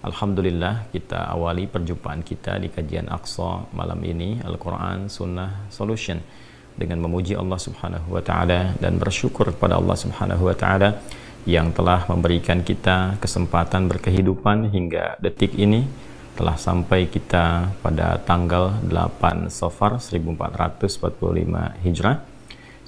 Alhamdulillah, kita awali perjumpaan kita di kajian Aqsa malam ini, Al-Quran Sunnah Solution, dengan memuji Allah Subhanahu wa Ta'ala dan bersyukur kepada Allah Subhanahu wa Ta'ala yang telah memberikan kita kesempatan berkehidupan hingga detik ini. Telah sampai kita pada tanggal 8 Safar 1445 Hijrah.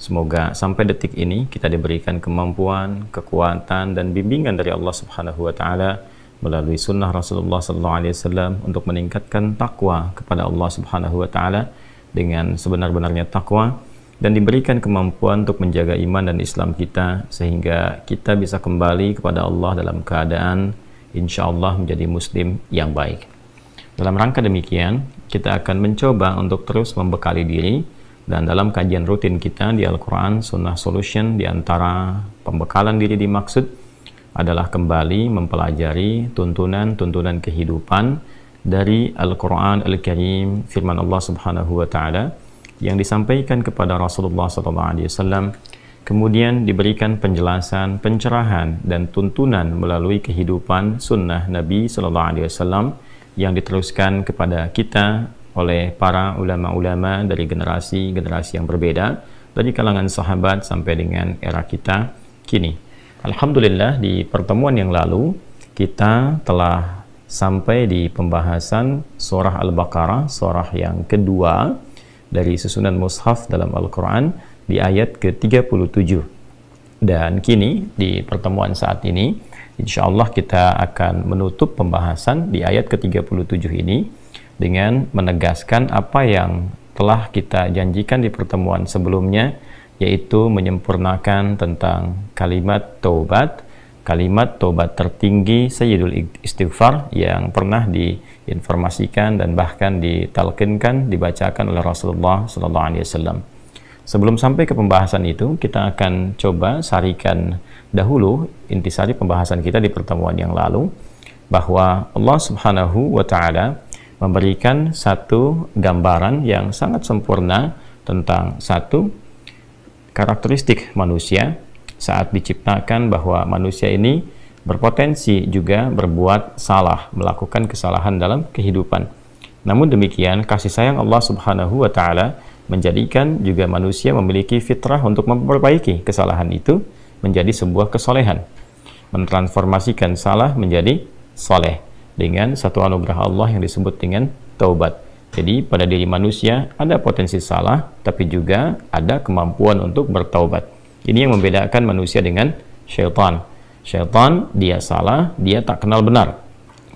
Semoga sampai detik ini kita diberikan kemampuan, kekuatan dan bimbingan dari Allah Subhanahu wa Ta'ala melalui sunnah Rasulullah SAW untuk meningkatkan takwa kepada Allah Subhanahu wa Ta'ala dengan sebenar-benarnya takwa, dan diberikan kemampuan untuk menjaga iman dan Islam kita sehingga kita bisa kembali kepada Allah dalam keadaan insya Allah menjadi muslim yang baik. Dalam rangka demikian, kita akan mencoba untuk terus membekali diri, dan dalam kajian rutin kita di Al-Quran Sunnah Solution, di antara pembekalan diri dimaksud adalah kembali mempelajari tuntunan-tuntunan kehidupan dari Al-Quran Al-Karim, firman Allah Subhanahu wa Ta'ala yang disampaikan kepada Rasulullah SAW, kemudian diberikan penjelasan, pencerahan dan tuntunan melalui kehidupan sunnah Nabi SAW yang diteruskan kepada kita oleh para ulama-ulama dari generasi-generasi yang berbeda, dari kalangan sahabat sampai dengan era kita kini. Alhamdulillah, di pertemuan yang lalu kita telah sampai di pembahasan surah Al-Baqarah, surah yang kedua dari susunan mushaf dalam Al-Quran, di ayat ke-37. Dan kini di pertemuan saat ini insya Allah kita akan menutup pembahasan di ayat ke-37 ini dengan menegaskan apa yang telah kita janjikan di pertemuan sebelumnya, yaitu menyempurnakan tentang kalimat taubat tertinggi Sayyidul Istighfar yang pernah diinformasikan dan bahkan ditalqinkan, dibacakan oleh Rasulullah SAW. Sebelum sampai ke pembahasan itu, kita akan coba sarikan dahulu intisari pembahasan kita di pertemuan yang lalu, bahwa Allah Subhanahu wa Ta'ala memberikan satu gambaran yang sangat sempurna tentang satu karakteristik manusia saat diciptakan, bahwa manusia ini berpotensi juga berbuat salah, melakukan kesalahan dalam kehidupan. Namun demikian, kasih sayang Allah Subhanahu wa Ta'ala menjadikan juga manusia memiliki fitrah untuk memperbaiki kesalahan itu menjadi sebuah kesolehan, mentransformasikan salah menjadi soleh dengan satu anugerah Allah yang disebut dengan taubat. Jadi pada diri manusia ada potensi salah, tapi juga ada kemampuan untuk bertaubat. Ini yang membedakan manusia dengan syaitan. Syaitan, dia salah, dia tak kenal benar,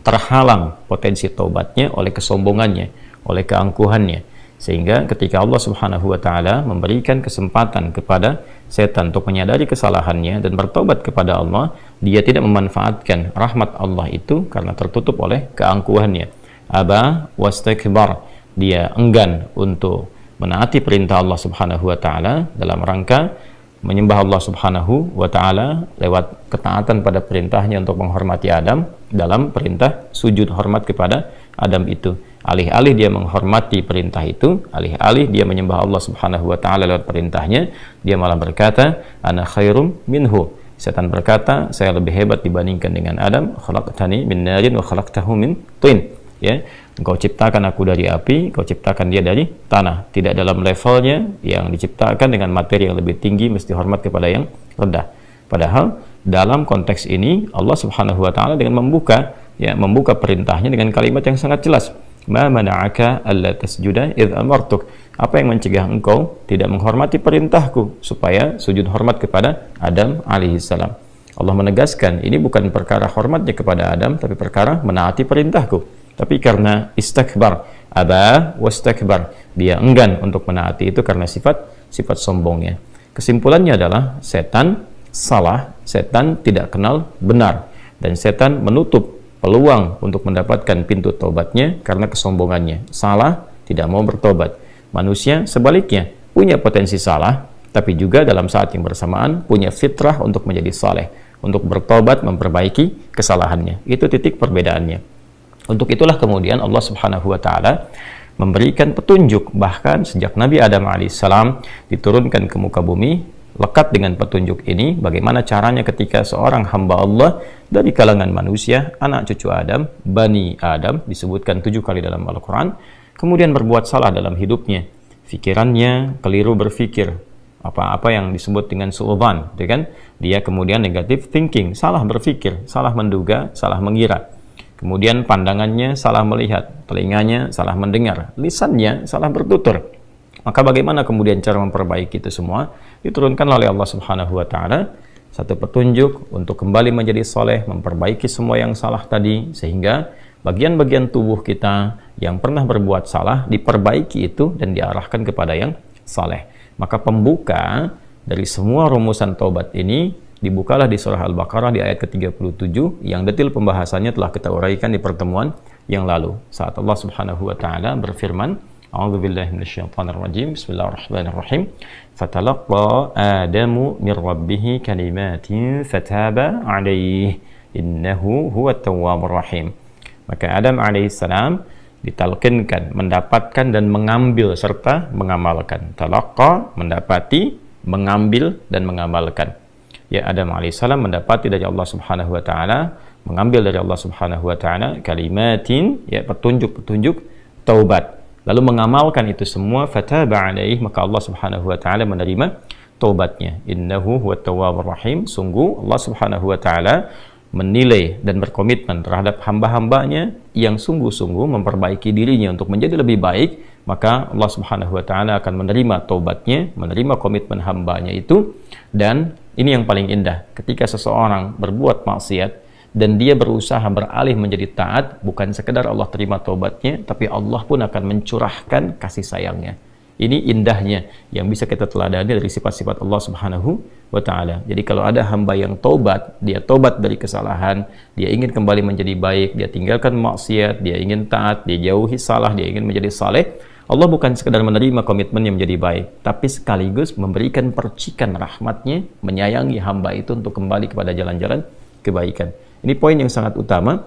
terhalang potensi taubatnya oleh kesombongannya, oleh keangkuhannya. Sehingga ketika Allah Subhanahu wa Ta'ala memberikan kesempatan kepada setan untuk menyadari kesalahannya dan bertaubat kepada Allah, dia tidak memanfaatkan rahmat Allah itu karena tertutup oleh keangkuhannya. Aba wastakbar, dia enggan untuk menaati perintah Allah Subhanahu wa Ta'ala dalam rangka menyembah Allah Subhanahu wa Ta'ala lewat ketaatan pada perintahnya untuk menghormati Adam dalam perintah sujud hormat kepada Adam itu. Alih-alih dia menghormati perintah itu, alih-alih dia menyembah Allah Subhanahu wa Ta'ala lewat perintahnya, dia malah berkata, ana khairum minhu. Setan berkata, saya lebih hebat dibandingkan dengan Adam. Khalaqtani min narin wa khalaqtahu min tin. Ya, engkau ciptakan aku dari api, engkau ciptakan dia dari tanah. Tidak dalam levelnya, yang diciptakan dengan materi yang lebih tinggi mesti hormat kepada yang rendah. Padahal dalam konteks ini Allah Subhanahu wa Ta'ala dengan membuka perintahnya dengan kalimat yang sangat jelas. Ma mana'aka alla tasjuda idh amartuk. Apa yang mencegah engkau tidak menghormati perintahku supaya sujud hormat kepada Adam alaihissalam. Allah menegaskan ini bukan perkara hormatnya kepada Adam, tapi perkara menaati perintahku. Tapi karena istakbar, aba wastakbar, dia enggan untuk menaati itu karena sifat sombongnya. Kesimpulannya adalah setan salah, setan tidak kenal benar, dan setan menutup peluang untuk mendapatkan pintu taubatnya karena kesombongannya. Salah, tidak mau bertobat. Manusia sebaliknya punya potensi salah, tapi juga dalam saat yang bersamaan punya fitrah untuk menjadi saleh, untuk bertobat, memperbaiki kesalahannya. Itu titik perbedaannya. Untuk itulah kemudian Allah Subhanahu wa Ta'ala memberikan petunjuk, bahkan sejak Nabi Adam alaihissalam diturunkan ke muka bumi lekat dengan petunjuk ini, bagaimana caranya ketika seorang hamba Allah dari kalangan manusia, anak cucu Adam, Bani Adam, disebutkan 7 kali dalam Al-Quran, kemudian berbuat salah dalam hidupnya, pikirannya keliru berpikir, apa yang disebut dengan su'udzan, kan? Dia kemudian negative thinking, salah berpikir, salah menduga, salah mengira. Kemudian pandangannya salah melihat, telinganya salah mendengar, lisannya salah bertutur. Maka bagaimana kemudian cara memperbaiki itu semua? Diturunkan oleh Allah Subhanahu wa taala satu petunjuk untuk kembali menjadi soleh, memperbaiki semua yang salah tadi, sehingga bagian-bagian tubuh kita yang pernah berbuat salah diperbaiki itu dan diarahkan kepada yang saleh. Maka pembuka dari semua rumusan taubat ini dibukalah di surah Al-Baqarah di ayat ke-37 yang detail pembahasannya telah kita uraikan di pertemuan yang lalu. Saat Allah Subhanahu wa taala berfirman, A'udzubillahi minasyaitonirrajim. Bismillahirrahmanirrahim. Fatalaqqa Adamu min rabbih kalimatin fataba 'alaihi innahu huwat tawwabur rahim. Maka Adam alaihissalam ditalqinkan, mendapatkan dan mengambil serta mengamalkan. Talaqqa, mendapati, mengambil dan mengamalkan. Ya, Adam alaihissalam mendapati dari Allah Subhanahu wa taala, mengambil dari Allah Subhanahu wa taala kalimatin, ya, petunjuk-petunjuk taubat. Lalu mengamalkan itu semua, fataba alaihi, maka Allah Subhanahu wa taala menerima taubatnya. Innahu huwat tawwabur rahim. Sungguh Allah Subhanahu wa taala menilai dan berkomitmen terhadap hamba-hambanya yang sungguh-sungguh memperbaiki dirinya untuk menjadi lebih baik, maka Allah Subhanahu wa taala akan menerima taubatnya, menerima komitmen hambanya itu. Dan ini yang paling indah, ketika seseorang berbuat maksiat dan dia berusaha beralih menjadi taat, bukan sekedar Allah terima taubatnya, tapi Allah pun akan mencurahkan kasih sayangnya. Ini indahnya yang bisa kita teladani dari sifat-sifat Allah Subhanahu wa taala. Jadi kalau ada hamba yang taubat, dia taubat dari kesalahan, dia ingin kembali menjadi baik, dia tinggalkan maksiat, dia ingin taat, dia jauhi salah, dia ingin menjadi saleh, Allah bukan sekedar menerima komitmennya menjadi baik, tapi sekaligus memberikan percikan rahmatnya, menyayangi hamba itu untuk kembali kepada jalan-jalan kebaikan. Ini poin yang sangat utama,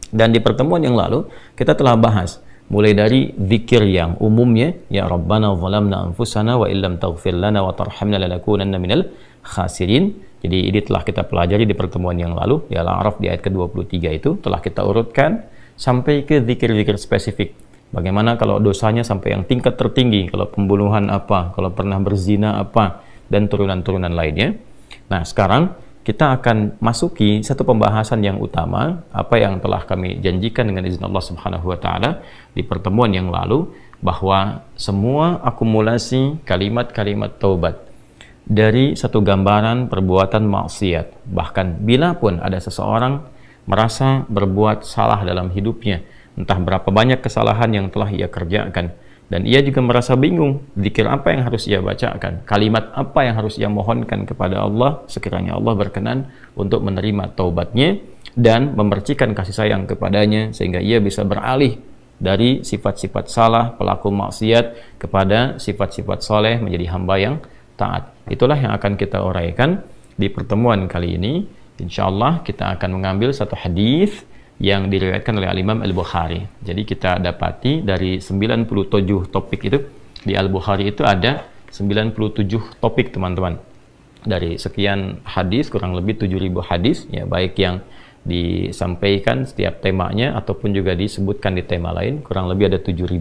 dan di pertemuan yang lalu kita telah bahas mulai dari zikir yang umumnya, ya Rabbana zalamna anfusana wa illam taghfir lana wa tarhamna lanakunanna minal khasirin. Jadi ini telah kita pelajari di pertemuan yang lalu, di Al-A'raf di ayat ke-23 itu telah kita urutkan sampai ke zikir-zikir spesifik. Bagaimana kalau dosanya sampai yang tingkat tertinggi, kalau pembunuhan apa, kalau pernah berzina apa, dan turunan-turunan lainnya. Nah, sekarang kita akan masuki satu pembahasan yang utama, apa yang telah kami janjikan dengan izin Allah Subhanahu wa taala di pertemuan yang lalu, bahwa semua akumulasi kalimat-kalimat taubat dari satu gambaran perbuatan maksiat, bahkan bila pun ada seseorang merasa berbuat salah dalam hidupnya, entah berapa banyak kesalahan yang telah ia kerjakan, dan ia juga merasa bingung, zikir apa yang harus ia bacakan, kalimat apa yang harus ia mohonkan kepada Allah, sekiranya Allah berkenan untuk menerima taubatnya dan memercikan kasih sayang kepadanya, sehingga ia bisa beralih dari sifat-sifat salah, pelaku maksiat, kepada sifat-sifat soleh, menjadi hamba yang taat. Itulah yang akan kita uraikan di pertemuan kali ini. Insyaallah kita akan mengambil satu hadis yang diriwayatkan oleh Al-Imam Al-Bukhari. Jadi kita dapati dari 97 topik itu, di Al-Bukhari itu ada 97 topik, teman-teman. Dari sekian hadis, kurang lebih 7.000 hadis, ya, baik yang disampaikan setiap temanya ataupun juga disebutkan di tema lain, kurang lebih ada 7.000.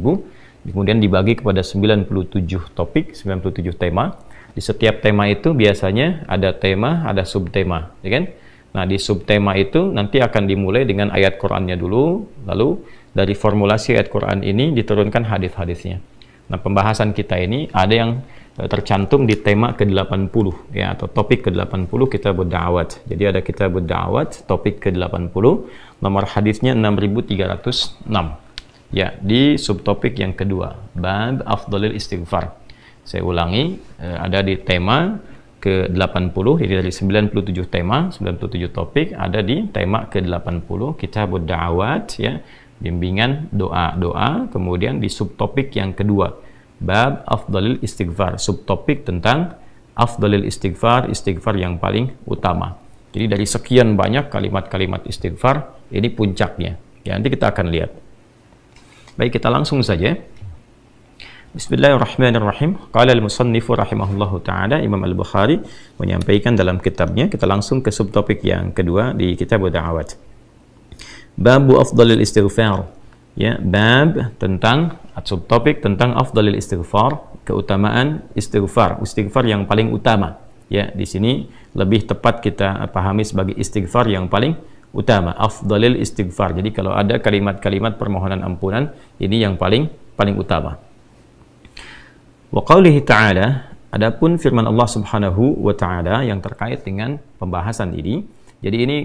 Kemudian dibagi kepada 97 topik, 97 tema. Di setiap tema itu biasanya ada tema, ada subtema, ya kan? Nah, di subtema itu nanti akan dimulai dengan ayat Qur'annya dulu, lalu dari formulasi ayat Qur'an ini diturunkan hadis-hadisnya. Nah, pembahasan kita ini ada yang tercantum di tema ke-80, ya, atau topik ke-80 Kitabud Da'awat. Jadi ada Kitabud Da'awat, topik ke-80, nomor hadisnya 6306. Ya, di subtopik yang kedua, Bab Afdhalil Istighfar. Saya ulangi, ada di tema ke-80, jadi dari 97 tema, 97 topik, ada di tema ke-80 Kitabud Da'awat, ya, bimbingan doa-doa. Kemudian di subtopik yang kedua, Bab Afdhalil Istighfar, subtopik tentang Afdhalil Istighfar, istighfar yang paling utama. Jadi dari sekian banyak kalimat-kalimat istighfar, ini puncaknya. Ya, nanti kita akan lihat. Baik, kita langsung saja. Bismillahirrahmanirrahim. Qala al-musannifu rahimahullahu taala, Imam Al-Bukhari menyampaikan dalam kitabnya, kita langsung ke subtopik yang kedua di kitab Da'awat. Babu afdalil istighfar. Ya, bab tentang subtopik tentang afdalil istighfar, keutamaan istighfar, istighfar yang paling utama. Ya, di sini lebih tepat kita pahami sebagai istighfar yang paling utama, afdalil istighfar. Jadi kalau ada kalimat-kalimat permohonan ampunan, ini yang paling utama. Wa qaulihi ta'ala, adapun firman Allah Subhanahu wa taala yang terkait dengan pembahasan ini. Jadi ini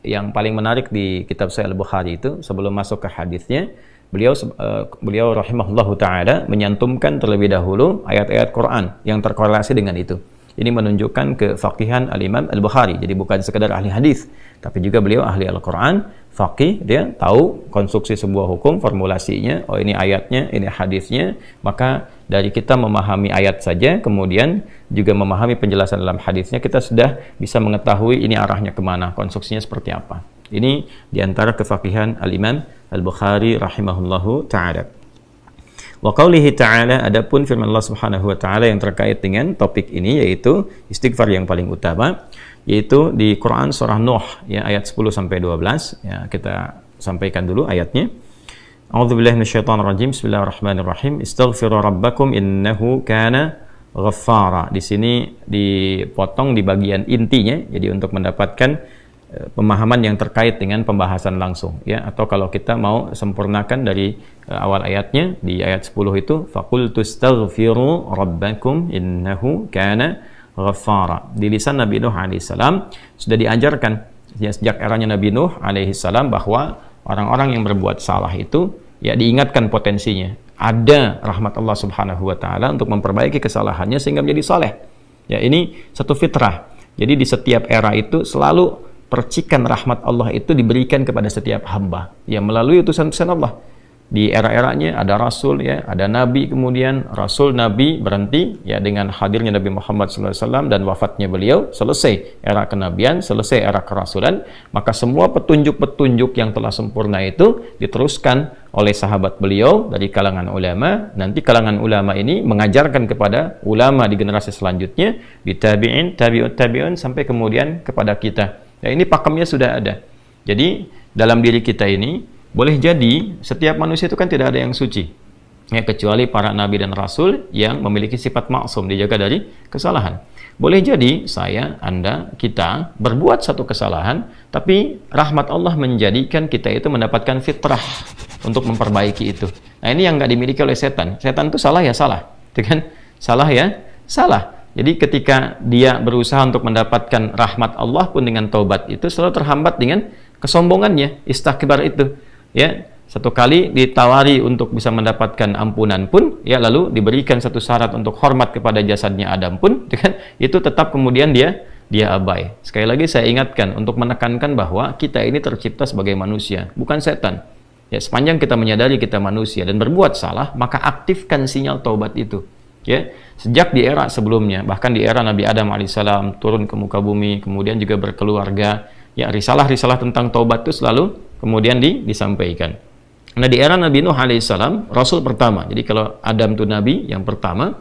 yang paling menarik di kitab Sahih Al-Bukhari itu, sebelum masuk ke hadisnya, beliau rahimahullahu taala menyantumkan terlebih dahulu ayat-ayat Quran yang terkorelasi dengan itu. Ini menunjukkan kefaqihan Al-Imam Al-Bukhari. Jadi bukan sekadar ahli hadis, tapi juga beliau ahli Al-Quran, faqih, dia tahu konstruksi sebuah hukum, formulasinya, oh ini ayatnya, ini hadisnya. Maka dari kita memahami ayat saja, kemudian juga memahami penjelasan dalam hadisnya, kita sudah bisa mengetahui ini arahnya kemana, konstruksinya seperti apa. Ini diantara kefaqihan Al-Imam Al-Bukhari rahimahullahu ta'ala. Wa qaulihi ta'ala, adapun firman Allah Subhanahu wa taala yang terkait dengan topik ini, yaitu istighfar yang paling utama, yaitu di Quran surah Nuh ya, ayat 10 sampai 12 ya, kita sampaikan dulu ayatnya. A'udzubillahi minasyaitonir rajim. Bismillahirrahmanirrahim. Istaghfiru rabbakum innahu kana ghaffara. Di sini dipotong di bagian intinya, jadi untuk mendapatkan pemahaman yang terkait dengan pembahasan langsung ya, atau kalau kita mau sempurnakan dari awal ayatnya di ayat 10 itu, faqultu astaghfiru rabbakum innahu kana ghaffara. Di lisan Nabi Nuh alaihissalam sudah diajarkan ya, sejak eranya Nabi Nuh alaihissalam, bahwa orang-orang yang berbuat salah itu ya diingatkan potensinya, ada rahmat Allah Subhanahu wa taala untuk memperbaiki kesalahannya sehingga menjadi saleh. Ya, ini satu fitrah. Jadi di setiap era itu selalu percikan rahmat Allah itu diberikan kepada setiap hamba ya, melalui utusan-utusan Allah. Di era-eranya ada rasul ya, ada nabi, kemudian rasul, nabi berhenti ya dengan hadirnya Nabi Muhammad SAW dan wafatnya beliau, selesai era kenabian, selesai era kerasulan. Maka semua petunjuk-petunjuk yang telah sempurna itu diteruskan oleh sahabat beliau dari kalangan ulama. Nanti kalangan ulama ini mengajarkan kepada ulama di generasi selanjutnya, di tabi'in, tabi'ut tabi'un, sampai kemudian kepada kita. Ya, ini pakemnya sudah ada. Jadi dalam diri kita ini boleh jadi setiap manusia itu kan tidak ada yang suci ya, kecuali para nabi dan rasul yang memiliki sifat maksum, dijaga dari kesalahan. Boleh jadi saya, Anda, kita berbuat satu kesalahan, tapi rahmat Allah menjadikan kita itu mendapatkan fitrah untuk memperbaiki itu. Nah, ini yang nggak dimiliki oleh setan. Setan itu salah ya salah, kan? Salah ya salah. Jadi ketika dia berusaha untuk mendapatkan rahmat Allah pun dengan taubat itu selalu terhambat dengan kesombongannya, istakbar itu. Ya, satu kali ditawari untuk bisa mendapatkan ampunan pun, ya lalu diberikan satu syarat untuk hormat kepada jasadnya Adam pun, kan? Itu tetap kemudian dia abai. Sekali lagi saya ingatkan untuk menekankan bahwa kita ini tercipta sebagai manusia, bukan setan. Ya, sepanjang kita menyadari kita manusia dan berbuat salah, maka aktifkan sinyal taubat itu. Ya, sejak di era sebelumnya, bahkan di era Nabi Adam alaihissalam turun ke muka bumi, kemudian juga berkeluarga, ya risalah-risalah tentang taubat itu selalu kemudian disampaikan. Nah, di era Nabi Nuh alaihissalam, rasul pertama. Jadi kalau Adam itu nabi yang pertama,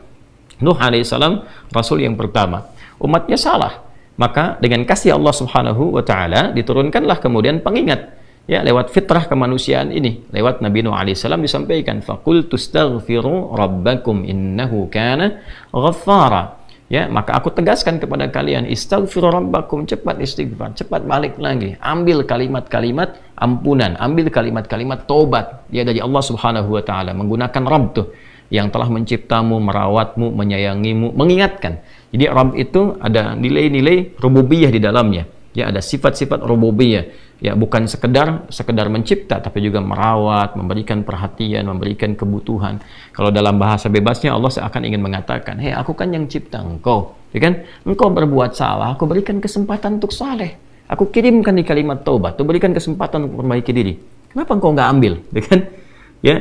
Nuh alaihissalam rasul yang pertama. Umatnya salah, maka dengan kasih Allah Subhanahu wa taala diturunkanlah kemudian pengingat. Ya, lewat fitrah kemanusiaan ini, lewat Nabi Nuh alaihissalam disampaikan, faqultu astaghfiru rabbakum innahu kana ghaffara. Ya, maka aku tegaskan kepada kalian, istaghfiru rabbakum, cepat istighfar, cepat balik lagi, ambil kalimat-kalimat ampunan, ambil kalimat-kalimat tobat ya dari Allah Subhanahu wa taala, menggunakan Rabb tuh yang telah menciptamu, merawatmu, menyayangimu, mengingatkan. Jadi Rabb itu ada nilai-nilai rububiyah di dalamnya. Ya, ada sifat-sifat rububiyah. Ya, bukan sekedar mencipta, tapi juga merawat, memberikan perhatian, memberikan kebutuhan. Kalau dalam bahasa bebasnya Allah seakan ingin mengatakan, hei, aku kan yang cipta engkau, ya kan? Engkau berbuat salah, aku berikan kesempatan untuk saleh. Aku kirimkan di kalimat taubat, aku berikan kesempatan untuk memperbaiki diri. Kenapa engkau nggak ambil, ya kan? Ya,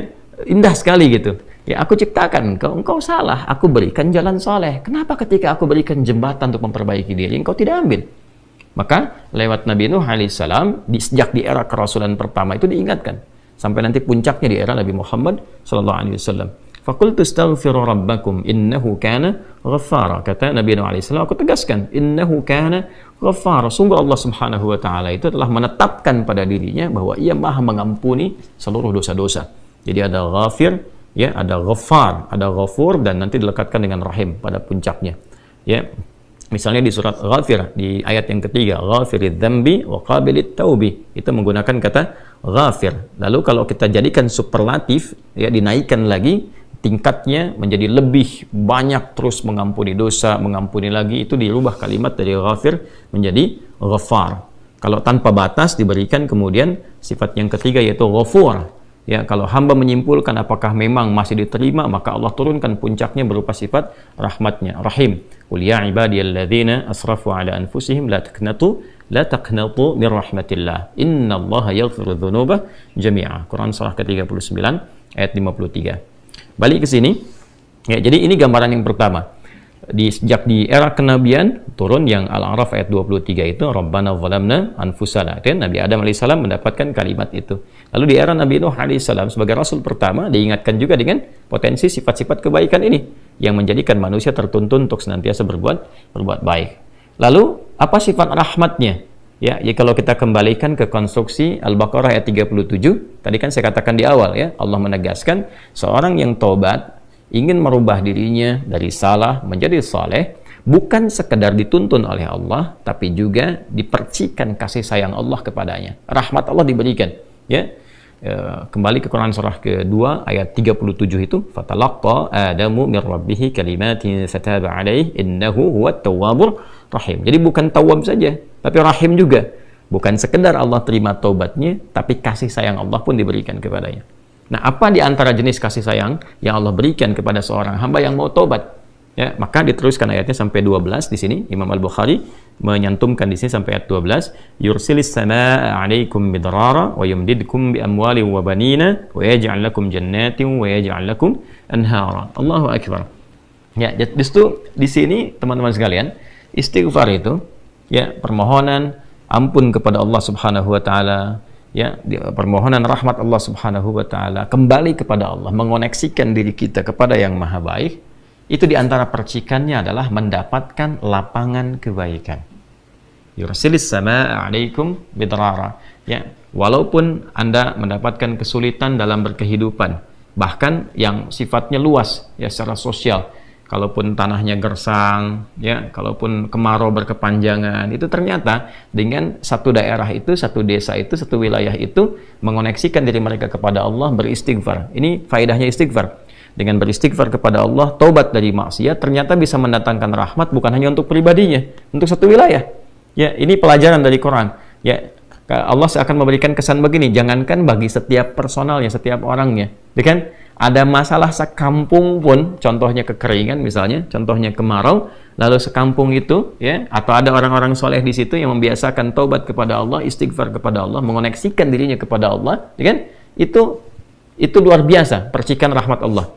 indah sekali gitu. Ya, aku ciptakan engkau salah, aku berikan jalan saleh. Kenapa ketika aku berikan jembatan untuk memperbaiki diri, engkau tidak ambil? Maka lewat Nabi Nuh alaihissalam, sejak di era kerasulan pertama itu diingatkan sampai nanti puncaknya di era Nabi Muhammad SAW. Faqultu astaghfiru rabbakum innahu kana ghaffara. Kata Nabi Nuh alaihi salam, aku tegaskan, innahu kana ghaffara. Sungguh Allah Subhanahu wa taala itu telah menetapkan pada dirinya bahwa Ia Maha mengampuni seluruh dosa-dosa. Jadi ada ghafir, ya, ada ghaffar, ada ghafur, dan nanti dilekatkan dengan rahim pada puncaknya. Ya. Misalnya di surat Ghafir, di ayat yang ketiga, Ghafiridz dzambi wa qabilit taubi, itu menggunakan kata ghafir. Lalu kalau kita jadikan superlatif, ya, dinaikkan lagi tingkatnya menjadi lebih banyak, terus mengampuni dosa, mengampuni lagi, itu dirubah kalimat dari ghafir menjadi ghaffar. Kalau tanpa batas diberikan kemudian sifat yang ketiga yaitu ghafur. Ya, kalau hamba menyimpulkan apakah memang masih diterima, maka Allah turunkan puncaknya berupa sifat rahmatnya, rahim. Qul ya ibadiyalladzina asrafu ala anfusihim la taqnatu min rahmatillah. Innallaha yaghfiru dzunuba jami'a. Quran surah ke-39 ayat 53. Balik ke sini. Ya, jadi ini gambaran yang pertama. Sejak di era kenabian turun yang Al-A'raf ayat 23 itu Rabbana zalamna anfusana. Dan Nabi Adam alaihissalam mendapatkan kalimat itu. Lalu di era Nabi Nuh alaihissalam sebagai rasul pertama diingatkan juga dengan potensi sifat-sifat kebaikan ini yang menjadikan manusia tertuntun untuk senantiasa berbuat baik. Lalu apa sifat rahmatnya? Ya, kalau kita kembalikan ke konstruksi Al-Baqarah ayat 37, tadi kan saya katakan di awal, ya, Allah menegaskan seorang yang taubat ingin merubah dirinya dari salah menjadi saleh, bukan sekedar dituntun oleh Allah, tapi juga dipercikan kasih sayang Allah kepadanya. Rahmat Allah diberikan. Ya, kembali ke Quran surah kedua ayat 37 itu, fatalaqqa Adamu min rabbih kalimatin fataba alaihi innahu huwat tawwabur rahim. Jadi bukan tawwab saja, tapi rahim juga. Bukan sekedar Allah terima taubatnya, tapi kasih sayang Allah pun diberikan kepadanya. Nah, apa di antara jenis kasih sayang yang Allah berikan kepada seorang hamba yang mau taubat? Ya, maka diteruskan ayatnya sampai 12 di sini. Imam Al-Bukhari menyantumkan di sini sampai ayat 12. Yursilis samaa'a 'alaikum midrara wa yumdidkum bi amwalin wa banina wa yaj'al lakum jannatin wa yaj'al lakum anhara. Allahu akbar. Ya, justru di sini teman-teman sekalian, istighfar itu, ya, permohonan ampun kepada Allah Subhanahu wa taala, ya, permohonan rahmat Allah Subhanahu wa taala, kembali kepada Allah, mengoneksikan diri kita kepada yang maha baik, itu diantara percikannya adalah mendapatkan lapangan kebaikan. Yursilis samaa'a 'alaikum midrara. Ya, walaupun Anda mendapatkan kesulitan dalam berkehidupan, bahkan yang sifatnya luas, ya, secara sosial, kalaupun tanahnya gersang, ya, kalaupun kemarau berkepanjangan, itu ternyata dengan satu daerah itu, satu desa itu, satu wilayah itu mengoneksikan diri mereka kepada Allah, beristighfar. Ini faedahnya istighfar. Dengan beristighfar kepada Allah, taubat dari maksiat, ternyata bisa mendatangkan rahmat bukan hanya untuk pribadinya, untuk satu wilayah. Ya, ini pelajaran dari Quran. Ya, Allah akan memberikan kesan begini, jangankan bagi setiap personalnya, setiap orangnya, ya kan? Ada masalah sekampung pun, contohnya kekeringan misalnya, contohnya kemarau, lalu sekampung itu, ya, atau ada orang-orang soleh di situ yang membiasakan taubat kepada Allah, istighfar kepada Allah, mengoneksikan dirinya kepada Allah, ya kan? Itu luar biasa, percikan rahmat Allah.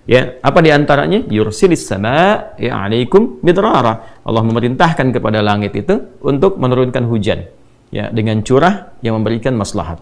Ya, apa diantaranya? Yursilis sama, ya, 'alaikum midrara. Allah memerintahkan kepada langit itu untuk menurunkan hujan, ya, dengan curah yang memberikan maslahat.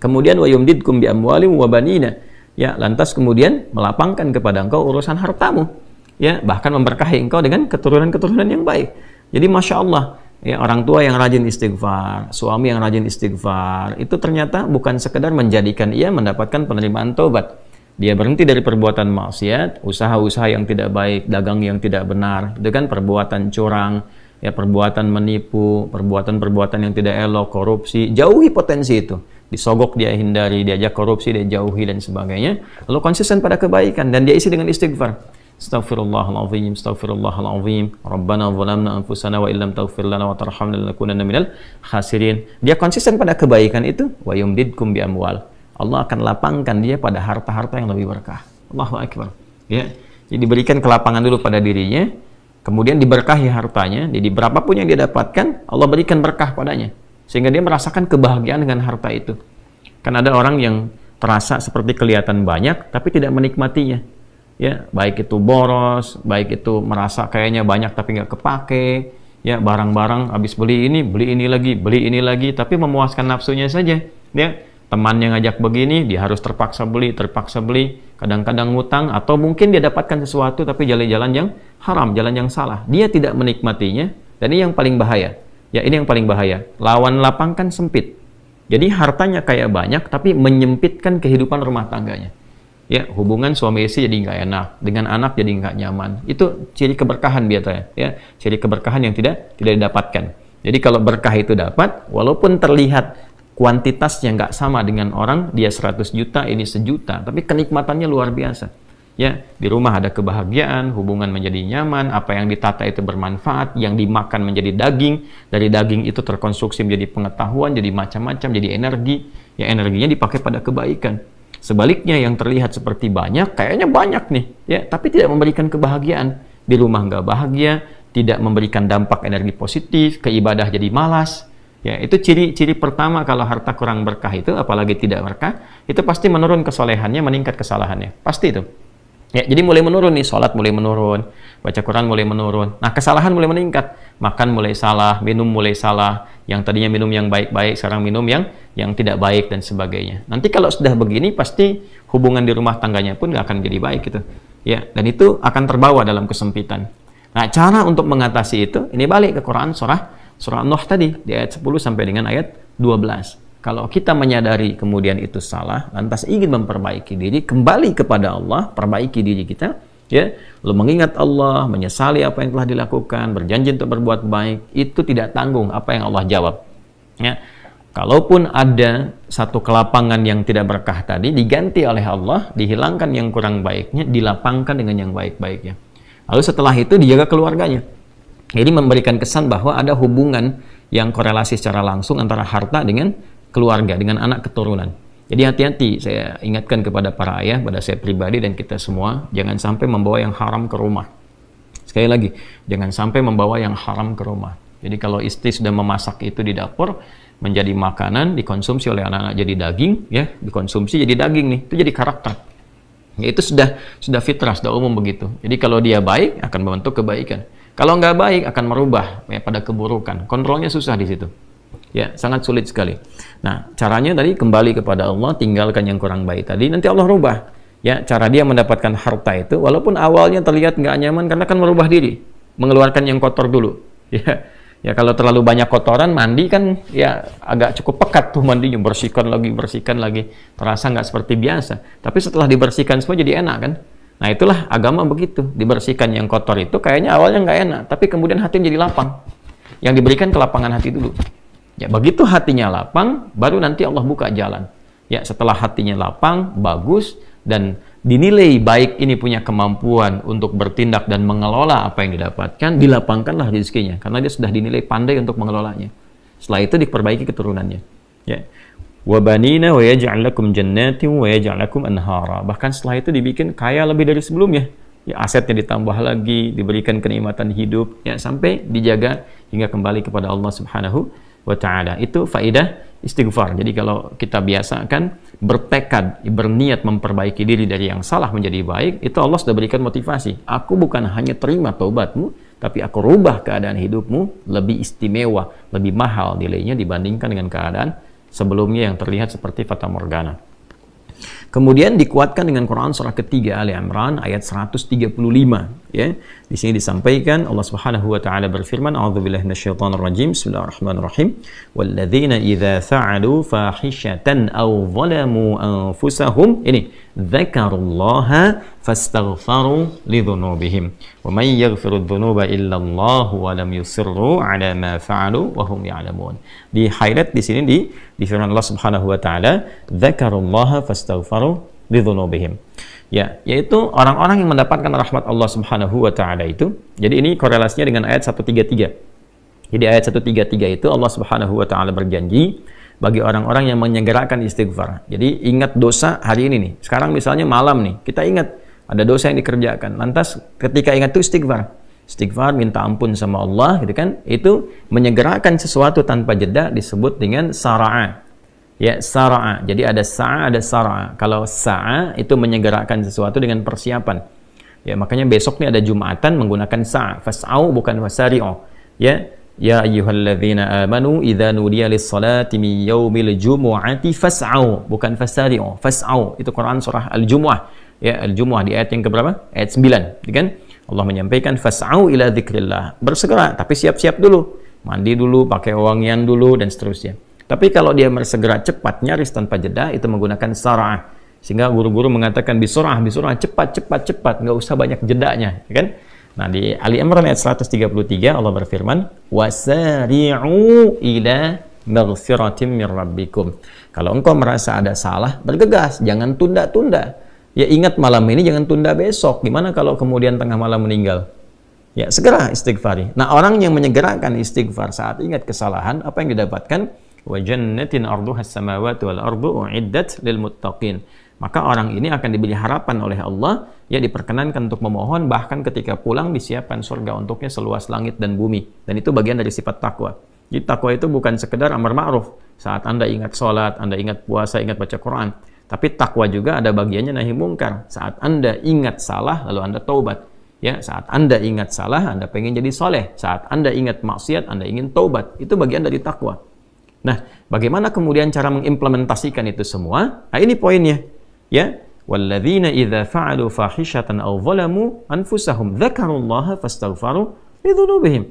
Kemudian wa yumdidkum bi amwalin wa banina. Ya, lantas kemudian melapangkan kepada engkau urusan hartamu, ya, bahkan memberkahi engkau dengan keturunan-keturunan yang baik. Jadi masya Allah, ya, orang tua yang rajin istighfar, suami yang rajin istighfar, itu ternyata bukan sekedar menjadikan ia mendapatkan penerimaan taubat. Dia berhenti dari perbuatan maksiat, usaha-usaha yang tidak baik, dagang yang tidak benar, itu kan perbuatan curang, ya, perbuatan menipu, perbuatan-perbuatan yang tidak elok, korupsi, jauhi potensi itu. Disogok dia hindari, diajak korupsi dia jauhi dan sebagainya. Lalu konsisten pada kebaikan dan dia isi dengan istighfar. Astaghfirullahalazim, astaghfirullahalazim. Rabbana zalamna anfusana wa illam taghfir lana wa tarhamna lanakunanna minal khasirin. Dia konsisten pada kebaikan itu, wa yumdidkum bi amwal. Allah akan lapangkan dia pada harta-harta yang lebih berkah. Allahu akbar. Ya. Jadi diberikan kelapangan dulu pada dirinya, kemudian diberkahi hartanya. Jadi berapapun yang dia dapatkan, Allah berikan berkah padanya, sehingga dia merasakan kebahagiaan dengan harta itu. Kan ada orang yang terasa seperti kelihatan banyak, tapi tidak menikmatinya. Ya, baik itu boros, baik itu merasa kayaknya banyak tapi nggak kepake. Ya, barang-barang habis beli ini lagi, tapi memuaskan nafsunya saja. Ya, temannya ngajak begini, dia harus terpaksa beli. kadang-kadang ngutang, atau mungkin dia dapatkan sesuatu tapi jalan-jalan yang haram, jalan yang salah. Dia tidak menikmatinya, dan ini yang paling bahaya. Ya, ini yang paling bahaya. Lawan lapang kan sempit. Jadi hartanya kayak banyak, tapi menyempitkan kehidupan rumah tangganya. Ya, hubungan suami istri jadi nggak enak, dengan anak jadi nggak nyaman. Itu ciri keberkahan biasanya, ya, ciri keberkahan yang tidak didapatkan. Jadi kalau berkah itu dapat, walaupun terlihat kuantitasnya nggak sama dengan orang, dia 100 juta, ini 1 juta, tapi kenikmatannya luar biasa. Ya, di rumah ada kebahagiaan, hubungan menjadi nyaman, apa yang ditata itu bermanfaat, yang dimakan menjadi daging, dari daging itu terkonstruksi menjadi pengetahuan, jadi macam-macam, jadi energi, ya energinya dipakai pada kebaikan. Sebaliknya yang terlihat seperti banyak, kayaknya banyak nih, ya, tapi tidak memberikan kebahagiaan. Di rumah nggak bahagia, tidak memberikan dampak energi positif, ke ibadah jadi malas. Ya, itu ciri-ciri pertama kalau harta kurang berkah itu, apalagi tidak berkah, itu pasti menurun kesolehannya, meningkat kesalahannya. Pasti itu. Ya, jadi mulai menurun nih, sholat mulai menurun, baca Quran mulai menurun. Nah, kesalahan mulai meningkat, makan mulai salah, minum mulai salah. Yang tadinya minum yang baik-baik, sekarang minum yang tidak baik dan sebagainya. Nanti kalau sudah begini, pasti hubungan di rumah tangganya pun nggak akan jadi baik gitu. Ya, dan itu akan terbawa dalam kesempitan. Nah, cara untuk mengatasi itu, ini balik ke Quran surah Nuh tadi di ayat 10 sampai dengan ayat 12. Kalau kita menyadari kemudian itu salah, lantas ingin memperbaiki diri, kembali kepada Allah, perbaiki diri kita, ya, lalu mengingat Allah, menyesali apa yang telah dilakukan, berjanji untuk berbuat baik, itu tidak tanggung apa yang Allah jawab. Ya, kalaupun ada satu kelapangan yang tidak berkah tadi, diganti oleh Allah, dihilangkan yang kurang baiknya, dilapangkan dengan yang baik-baiknya. Lalu setelah itu dijaga keluarganya. Jadi memberikan kesan bahwa ada hubungan yang korelasi secara langsung antara harta dengan keluarga, dengan anak keturunan. Jadi hati-hati, saya ingatkan kepada para ayah, pada saya pribadi dan kita semua, jangan sampai membawa yang haram ke rumah. Sekali lagi, jangan sampai membawa yang haram ke rumah. Jadi kalau istri sudah memasak itu di dapur, menjadi makanan, dikonsumsi oleh anak-anak jadi daging, ya, dikonsumsi jadi daging nih, itu jadi karakter. Ya, itu sudah fitrah, sudah umum begitu. Jadi kalau dia baik, akan membentuk kebaikan. Kalau nggak baik, akan merubah ya, pada keburukan. Kontrolnya susah di situ. Ya, sangat sulit sekali. Nah, caranya tadi kembali kepada Allah, tinggalkan yang kurang baik tadi, nanti Allah rubah. Ya, cara dia mendapatkan harta itu, walaupun awalnya terlihat nggak nyaman, karena kan merubah diri, mengeluarkan yang kotor dulu. Ya, kalau terlalu banyak kotoran, mandi kan ya agak cukup pekat tuh mandinya, bersihkan lagi, terasa nggak seperti biasa. Tapi setelah dibersihkan semua jadi enak kan? Nah, itulah agama begitu, dibersihkan yang kotor itu kayaknya awalnya nggak enak, tapi kemudian hati jadi lapang. Yang diberikan kelapangan hati dulu. Ya, begitu hatinya lapang, baru nanti Allah buka jalan. Ya, setelah hatinya lapang, bagus, dan dinilai baik ini punya kemampuan untuk bertindak dan mengelola apa yang didapatkan, dilapangkanlah rezekinya, karena dia sudah dinilai pandai untuk mengelolanya. Setelah itu diperbaiki keturunannya. Ya. Wabanina wa yaj'al lakum jannatin wa yaj'al lakum anhara. Bahkan setelah itu dibikin kaya lebih dari sebelumnya. Ya, asetnya ditambah lagi, diberikan kenikmatan hidup, ya, sampai dijaga hingga kembali kepada Allah Subhanahu wa ta'ala. Itu faidah istighfar. Jadi kalau kita biasakan bertekad, berniat memperbaiki diri dari yang salah menjadi baik, itu Allah sudah berikan motivasi. Aku bukan hanya terima taubatmu, tapi aku rubah keadaan hidupmu lebih istimewa, lebih mahal nilainya dibandingkan dengan keadaan sebelumnya yang terlihat seperti fata morgana. Kemudian dikuatkan dengan Quran surah ketiga Ali Imran ayat 135, ya. Di sini disampaikan Allah Subhanahu wa taala berfirman, a'udzubillahi minasyaitonir rajim, bismillahirrahmanirrahim, walladzina idza fa'alu fahishatan aw zalamu anfusahum, ini dzakarullaha fastaghfaru lidzunubihim wa may yaghfiru dzunuba illa Allah wa lam yusirru ala ma fa'alu wa hum ya'lamun. Di highlight di sini di firman Allah Subhanahu wa taala, dzakarullaha fastaghfaru lidzunubihim. Ya, yaitu orang-orang yang mendapatkan rahmat Allah Subhanahu wa taala itu. Jadi ini korelasinya dengan ayat 133. Jadi ayat 133 itu Allah Subhanahu wa taala berjanji bagi orang-orang yang menyegerakan istighfar. Jadi ingat dosa hari ini nih. Sekarang misalnya malam nih, kita ingat ada dosa yang dikerjakan. Lantas ketika ingat itu istighfar. Istighfar, minta ampun sama Allah gitu kan. Itu menyegerakan sesuatu tanpa jeda disebut dengan sara'a. Ya, sara'a. Jadi ada sa'a, ada sara'a. Kalau sa'a itu menyegerakan sesuatu dengan persiapan. Ya, makanya besok nih ada Jumatan menggunakan sa'a. Fas'au bukan wasari'u. Ya, ya ayyuhalladzina amanu idza nudiya lis-salati min yaumil jumu'ati fas'au bukan fasari'u. Fas'au itu Quran surah Al-Jumu'ah Ya, Al-Jumu'ah di ayat yang keberapa? Ayat 9, kan? Allah menyampaikan fas'au ila dzikrillah. Bersegera, tapi siap-siap dulu. Mandi dulu, pakai wangian dulu dan seterusnya. Tapi kalau dia bersegera cepat, nyaris tanpa jeda, itu menggunakan sara'ah. Sehingga guru-guru mengatakan bisurah, cepat, nggak usah banyak jedanya, kan? Nah, di Ali Imran ayat 133 Allah berfirman, wasari'u ila maghfiratim mir rabbikum. Kalau engkau merasa ada salah, bergegas, jangan tunda-tunda. Ya, ingat malam ini, jangan tunda besok. Gimana kalau kemudian tengah malam meninggal? Ya, segera istighfari. Nah, orang yang menyegerakan istighfar saat ingat kesalahan, apa yang didapatkan? Wa jannatin arduhas samawati wal ardu uiddat lil muttaqin. Maka orang ini akan diberi harapan oleh Allah, ya, diperkenankan untuk memohon, bahkan ketika pulang disiapkan surga untuknya seluas langit dan bumi. Dan itu bagian dari sifat takwa. Jadi takwa itu bukan sekedar amar ma'ruf. Saat Anda ingat sholat, Anda ingat puasa, ingat baca Quran. Tapi takwa juga ada bagiannya nahi mungkar. Saat Anda ingat salah, lalu Anda taubat. Ya, saat Anda ingat salah, Anda pengen jadi soleh. Saat Anda ingat maksiat, Anda ingin taubat. Itu bagian dari takwa. Nah, bagaimana kemudian cara mengimplementasikan itu semua? Nah, ini poinnya. Ya, walladzina idza fa'alu fahishatan aw zalamu anfusahum dzakarullaha fastaghfaru lidzunubihim.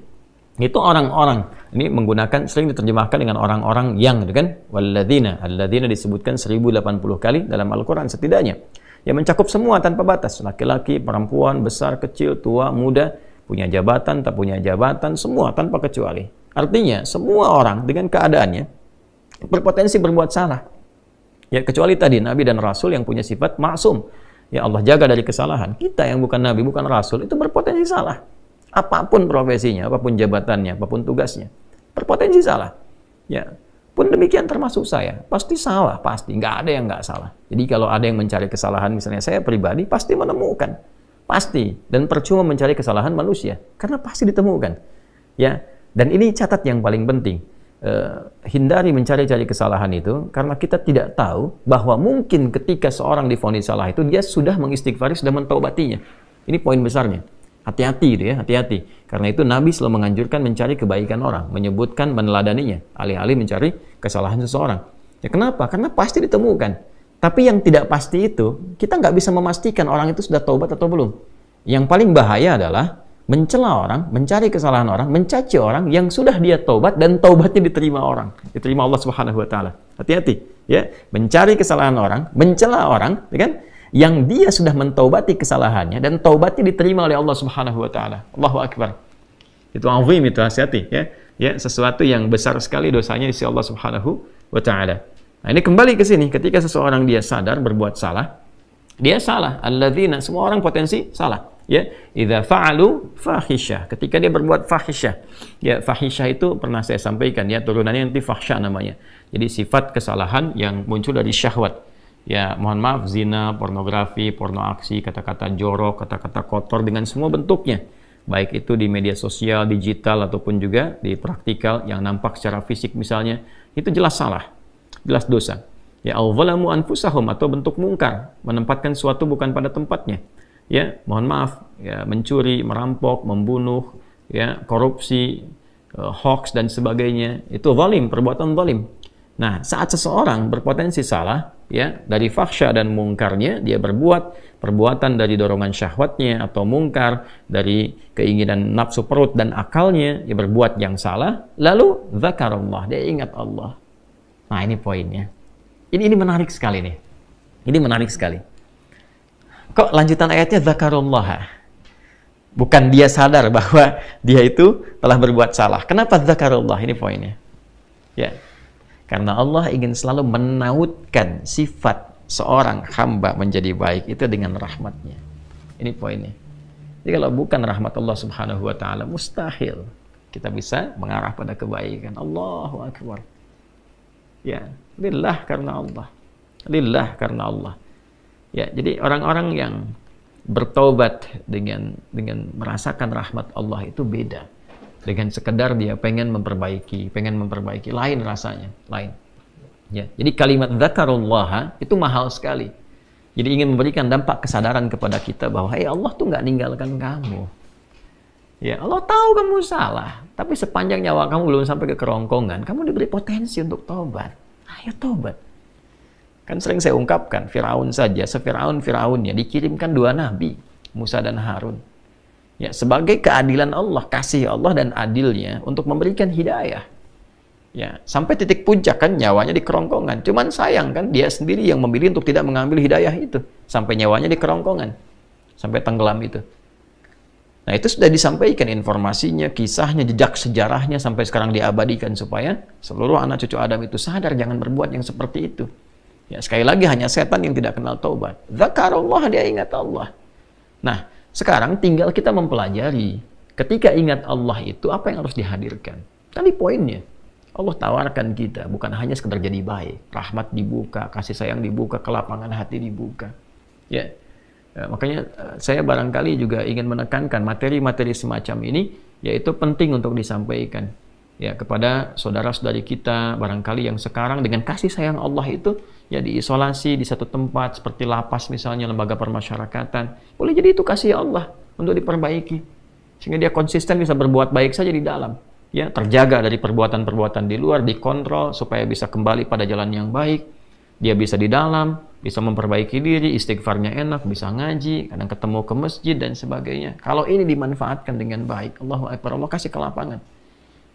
Itu orang-orang. Ini menggunakan, sering diterjemahkan dengan orang-orang yang, kan? Walladzina, alladzina disebutkan 1080 kali dalam Al-Qur'an setidaknya. Ya, mencakup semua tanpa batas, laki-laki, perempuan, besar, kecil, tua, muda, punya jabatan, tak punya jabatan, semua tanpa kecuali. Artinya, semua orang dengan keadaannya berpotensi berbuat salah. Ya, kecuali tadi Nabi dan Rasul yang punya sifat maksum. Ya, Allah jaga dari kesalahan. Kita yang bukan Nabi, bukan Rasul, itu berpotensi salah. Apapun profesinya, apapun jabatannya, apapun tugasnya, berpotensi salah. Ya, pun demikian termasuk saya. Pasti salah, pasti. Nggak ada yang nggak salah. Jadi kalau ada yang mencari kesalahan, misalnya saya pribadi, pasti menemukan. Pasti. Dan percuma mencari kesalahan manusia. Karena pasti ditemukan. Ya, dan ini catat yang paling penting. Hindari mencari-cari kesalahan itu karena kita tidak tahu bahwa mungkin ketika seorang divonis salah itu dia sudah mengistighfari, sudah mentaubatinya. Ini poin besarnya. Hati-hati itu ya, hati-hati. Karena itu Nabi selalu menganjurkan mencari kebaikan orang, menyebutkan, meneladaninya, alih-alih mencari kesalahan seseorang. Ya, kenapa? Karena pasti ditemukan. Tapi yang tidak pasti itu kita nggak bisa memastikan orang itu sudah taubat atau belum. Yang paling bahaya adalah mencela orang, mencari kesalahan orang, mencaci orang yang sudah dia taubat dan taubatnya diterima orang, diterima Allah Subhanahu wa taala. Hati-hati, ya. Mencari kesalahan orang, mencela orang, ya kan? Yang dia sudah mentaubati kesalahannya dan taubatnya diterima oleh Allah Subhanahu wa taala. Allahu akbar. Itu azim itu, hati-hati, ya. Ya, sesuatu yang besar sekali dosanya di sisi Allah Subhanahu wa taala. Nah, ini kembali ke sini, ketika seseorang dia sadar berbuat salah, dia salah. Alladzina, semua orang potensi salah. Ya, idza fa'alu fahisyah, ketika dia berbuat fahisyah. Ya, fahisyah itu pernah saya sampaikan ya, turunannya nanti fahsya namanya. Jadi sifat kesalahan yang muncul dari syahwat. Ya, mohon maaf, zina, pornografi, porno aksi, kata-kata jorok, kata-kata kotor dengan semua bentuknya. Baik itu di media sosial, digital ataupun juga di praktikal yang nampak secara fisik misalnya, itu jelas salah. Jelas dosa. Ya, al-zalamu anfusahum, atau bentuk mungkar, menempatkan sesuatu bukan pada tempatnya. Ya, mohon maaf, ya, mencuri, merampok, membunuh, ya, korupsi, hoax dan sebagainya, itu zalim, perbuatan zalim. Nah, saat seseorang berpotensi salah, ya, dari fahsya dan mungkarnya, dia berbuat perbuatan dari dorongan syahwatnya atau mungkar, dari keinginan nafsu perut dan akalnya, dia berbuat yang salah, lalu zakarullah, dia ingat Allah. Nah, ini poinnya. Ini menarik sekali nih. Ini menarik sekali. Kok lanjutan ayatnya zakarullah? Bukan dia sadar bahwa dia itu telah berbuat salah. Kenapa zakarullah? Ini poinnya. Ya. Karena Allah ingin selalu menautkan sifat seorang hamba menjadi baik itu dengan rahmatnya. Ini poinnya. Jadi kalau bukan rahmat Allah Subhanahu wa taala, mustahil kita bisa mengarah pada kebaikan. Allahu akbar. Ya, lillah karena Allah. Lillah karena Allah. Ya, jadi orang-orang yang bertobat dengan merasakan rahmat Allah itu beda dengan sekedar dia pengen memperbaiki, lain rasanya, lain. Ya, jadi kalimat zakarullah itu mahal sekali. Jadi ingin memberikan dampak kesadaran kepada kita bahwa Allah tuh nggak ninggalkan kamu. Ya, Allah tahu kamu salah, tapi sepanjang nyawa kamu belum sampai ke kerongkongan, kamu diberi potensi untuk tobat. Ayo tobat. Kan sering saya ungkapkan, Firaun saja, se-Firaun-Firaunnya dikirimkan 2 nabi, Musa dan Harun. Ya, sebagai keadilan Allah, kasih Allah dan adilnya untuk memberikan hidayah. Ya, sampai titik puncak kan nyawanya di kerongkongan. Cuman sayang kan dia sendiri yang memilih untuk tidak mengambil hidayah itu. Sampai nyawanya di kerongkongan. Sampai tenggelam itu. Nah, itu sudah disampaikan informasinya, kisahnya, jejak sejarahnya sampai sekarang diabadikan supaya seluruh anak cucu Adam itu sadar jangan berbuat yang seperti itu. Ya, sekali lagi hanya setan yang tidak kenal taubat. Zakarullah, dia ingat Allah. Nah, sekarang tinggal kita mempelajari ketika ingat Allah itu apa yang harus dihadirkan. Tadi poinnya. Allah tawarkan kita bukan hanya sekedar jadi baik, rahmat dibuka, kasih sayang dibuka, kelapangan hati dibuka. Ya. Makanya saya barangkali juga ingin menekankan materi-materi semacam ini, yaitu penting untuk disampaikan ya kepada saudara-saudari kita barangkali yang sekarang dengan kasih sayang Allah itu ya diisolasi di satu tempat seperti lapas misalnya, lembaga permasyarakatan. Boleh jadi itu kasih Allah untuk diperbaiki sehingga dia konsisten bisa berbuat baik saja di dalam, ya terjaga dari perbuatan-perbuatan di luar, dikontrol supaya bisa kembali pada jalan yang baik. Dia bisa di dalam, bisa memperbaiki diri, istighfarnya enak, bisa ngaji, kadang ketemu ke masjid dan sebagainya. Kalau ini dimanfaatkan dengan baik, Allahu Akbar, Allah kasih kelapangan.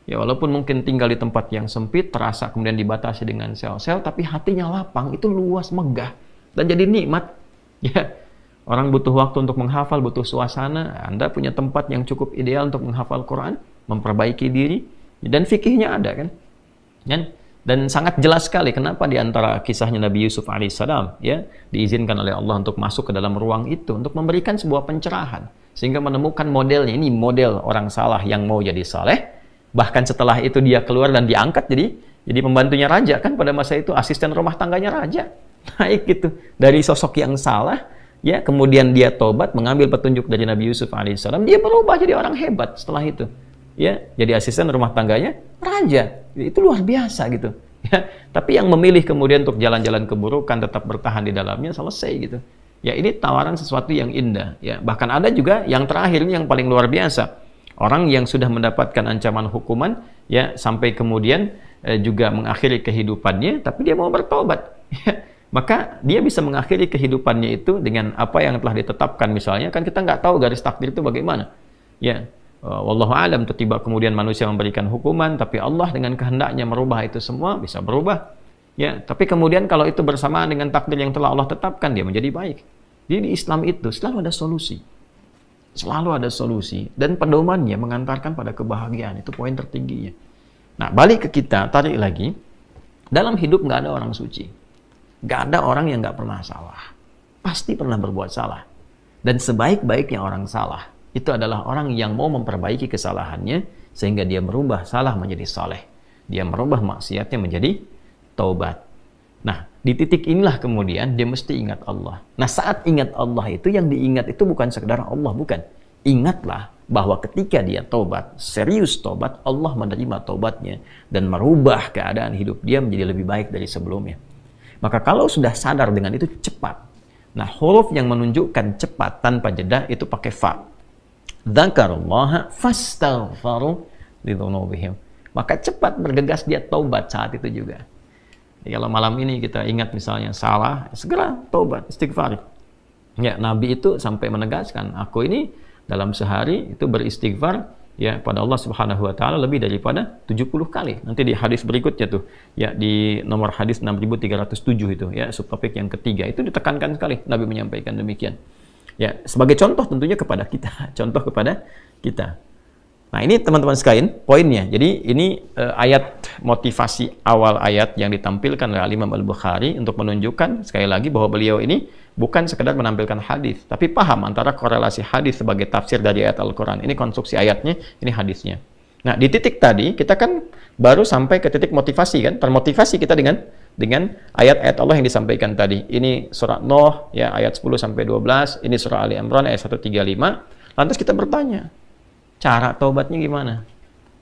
Ya walaupun mungkin tinggal di tempat yang sempit, terasa kemudian dibatasi dengan sel-sel, tapi hatinya lapang, itu luas, megah, dan jadi nikmat. Ya, orang butuh waktu untuk menghafal, butuh suasana. Anda punya tempat yang cukup ideal untuk menghafal Quran, memperbaiki diri, dan fikihnya ada kan? Dan sangat jelas sekali kenapa di antara kisahnya Nabi Yusuf alaihissalam ya diizinkan oleh Allah untuk masuk ke dalam ruang itu untuk memberikan sebuah pencerahan sehingga menemukan modelnya. Ini model orang salah yang mau jadi saleh, bahkan setelah itu dia keluar dan diangkat jadi pembantunya raja kan, pada masa itu asisten rumah tangganya raja. Naik gitu dari sosok yang salah ya, kemudian dia tobat mengambil petunjuk dari Nabi Yusuf alaihissalam, dia berubah jadi orang hebat setelah itu. Ya, jadi asisten rumah tangganya raja. Itu luar biasa gitu. Ya, tapi yang memilih kemudian untuk jalan-jalan keburukan tetap bertahan di dalamnya selesai gitu. Ya, ini tawaran sesuatu yang indah ya. Bahkan ada juga yang terakhir ini yang paling luar biasa. Orang yang sudah mendapatkan ancaman hukuman ya sampai kemudian juga mengakhiri kehidupannya tapi dia mau bertobat. Ya, maka dia bisa mengakhiri kehidupannya itu dengan apa yang telah ditetapkan misalnya, kan kita nggak tahu garis takdir itu bagaimana. Ya. Wallahu alam, tiba kemudian manusia memberikan hukuman, tapi Allah dengan kehendaknya merubah itu semua, bisa berubah. Ya, tapi kemudian kalau itu bersamaan dengan takdir yang telah Allah tetapkan, dia menjadi baik. Jadi di Islam itu selalu ada solusi. Selalu ada solusi dan pedomannya mengantarkan pada kebahagiaan, itu poin tertingginya. Nah, balik ke kita, tarik lagi. Dalam hidup nggak ada orang suci. Nggak ada orang yang nggak pernah salah. Pasti pernah berbuat salah. Dan sebaik-baiknya orang salah itu adalah orang yang mau memperbaiki kesalahannya sehingga dia merubah salah menjadi saleh. Dia merubah maksiatnya menjadi taubat. Nah, di titik inilah kemudian dia mesti ingat Allah. Nah, saat ingat Allah itu yang diingat itu bukan sekedar Allah, bukan. Ingatlah bahwa ketika dia taubat, serius taubat, Allah menerima taubatnya dan merubah keadaan hidup dia menjadi lebih baik dari sebelumnya. Maka kalau sudah sadar dengan itu cepat. Nah, huruf yang menunjukkan cepat tanpa jeda itu pakai fa. Dzakarullaha fastaghfaru lidzunubihim. Maka cepat bergegas dia taubat saat itu juga. Jadi kalau malam ini kita ingat misalnya salah, segera taubat, istighfar. Ya, Nabi itu sampai menegaskan, aku ini dalam sehari itu beristighfar ya pada Allah Subhanahu wa taala lebih daripada 70 kali. Nanti di hadis berikutnya tuh, ya di nomor hadis 6307 itu ya, subtopik yang ketiga itu ditekankan sekali Nabi menyampaikan demikian. Ya, sebagai contoh tentunya kepada kita, contoh kepada kita. Nah, ini teman-teman sekalian poinnya. Jadi ini ayat motivasi awal ayat yang ditampilkan oleh Imam Al-Bukhari untuk menunjukkan sekali lagi bahwa beliau ini bukan sekedar menampilkan hadis, tapi paham antara korelasi hadis sebagai tafsir dari ayat Al-Quran. Ini konstruksi ayatnya, ini hadisnya. Nah, di titik tadi kita kan baru sampai ke titik motivasi kan, termotivasi kita dengan ayat-ayat Allah yang disampaikan tadi. Ini surah Nuh ya ayat 10 sampai 12, ini surah Ali Imran ayat 135. Lantas kita bertanya, cara taubatnya gimana?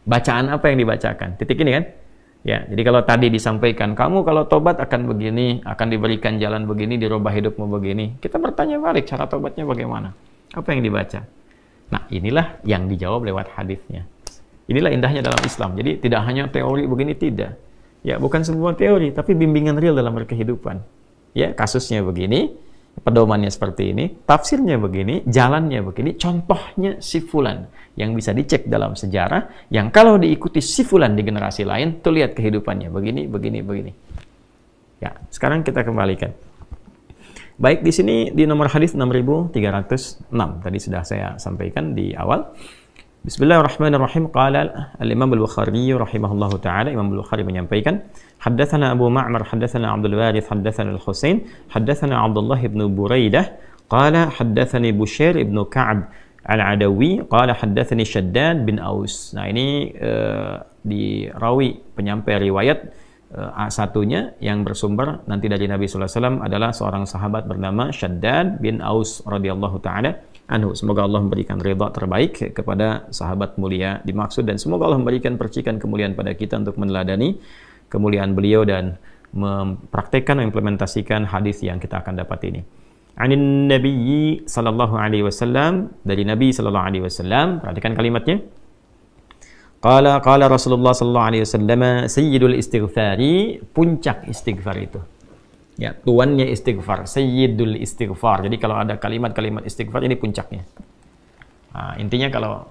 Bacaan apa yang dibacakan? Titik ini kan? Ya, jadi kalau tadi disampaikan kamu kalau taubat akan begini, akan diberikan jalan begini, dirubah hidupmu begini. Kita bertanya balik, cara taubatnya bagaimana? Apa yang dibaca? Nah, inilah yang dijawab lewat hadisnya. Inilah indahnya dalam Islam. Jadi tidak hanya teori begini, tidak. Ya, bukan sebuah teori, tapi bimbingan real dalam berkehidupan. Ya, kasusnya begini, pedomannya seperti ini, tafsirnya begini, jalannya begini, contohnya si fulan yang bisa dicek dalam sejarah, yang kalau diikuti si fulan di generasi lain, tuh lihat kehidupannya begini, begini, begini. Ya, sekarang kita kembalikan. Baik, di sini di nomor hadis 6306 tadi sudah saya sampaikan di awal. Bismillahirrahmanirrahim. Qala al-Imam al-Bukhari rahimahullahu taala, Imam al-Bukhari menyampaikan, haddatsana Abu Ma'mar haddatsana Abdul Warith haddatsana al-Husain haddatsana Abdullah ibn Buraidah qala haddatsani Bushair ibn Ka'ab al-Adawi qala haddatsani Shaddad bin Aus. Nah, ini di rawi penyampai riwayat satunya yang bersumber nanti dari Nabi sallallahu alaihi wasallam adalah seorang sahabat bernama Shaddad bin Aus radhiyallahu taala anhu. Semoga Allah memberikan ridha terbaik kepada sahabat mulia dimaksud, dan semoga Allah memberikan percikan kemuliaan pada kita untuk meneladani kemuliaan beliau dan mempraktekkan, mengimplementasikan hadis yang kita akan dapat ini. Anin Nabiyyi sallallahu alaihi wasallam, dari Nabi sallallahu alaihi wasallam. Perhatikan kalimatnya. Qala Rasulullah sallallahu alaihi wasallam, sayyidul istighfari, puncak istighfar itu. Ya, tuannya istighfar, sayyidul istighfar. Jadi kalau ada kalimat-kalimat istighfar, ini puncaknya. Nah, intinya kalau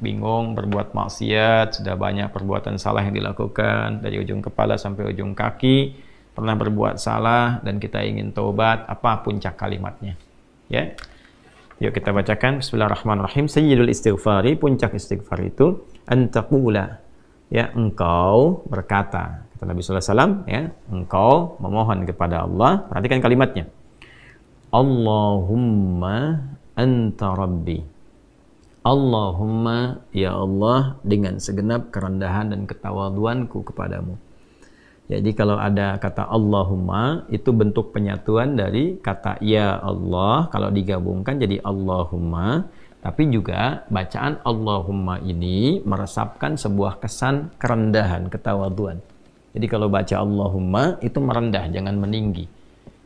bingung berbuat maksiat, sudah banyak perbuatan salah yang dilakukan dari ujung kepala sampai ujung kaki, pernah berbuat salah dan kita ingin taubat, apa puncak kalimatnya? Ya. Yuk kita bacakan. Bismillahirrahmanirrahim. Sayyidul istighfari, puncak istighfar itu antaqula, ya, engkau berkata, kata Nabi sallallahu alaihi wasallam, ya, engkau memohon kepada Allah. Perhatikan kalimatnya. Allahumma anta rabbi. Allahumma, ya Allah, dengan segenap kerendahan dan ketawaduanku kepadamu. Jadi kalau ada kata Allahumma, itu bentuk penyatuan dari kata ya Allah, kalau digabungkan jadi Allahumma. Tapi juga bacaan Allahumma ini meresapkan sebuah kesan kerendahan, ketawaduan. Jadi kalau baca Allahumma itu merendah, jangan meninggi.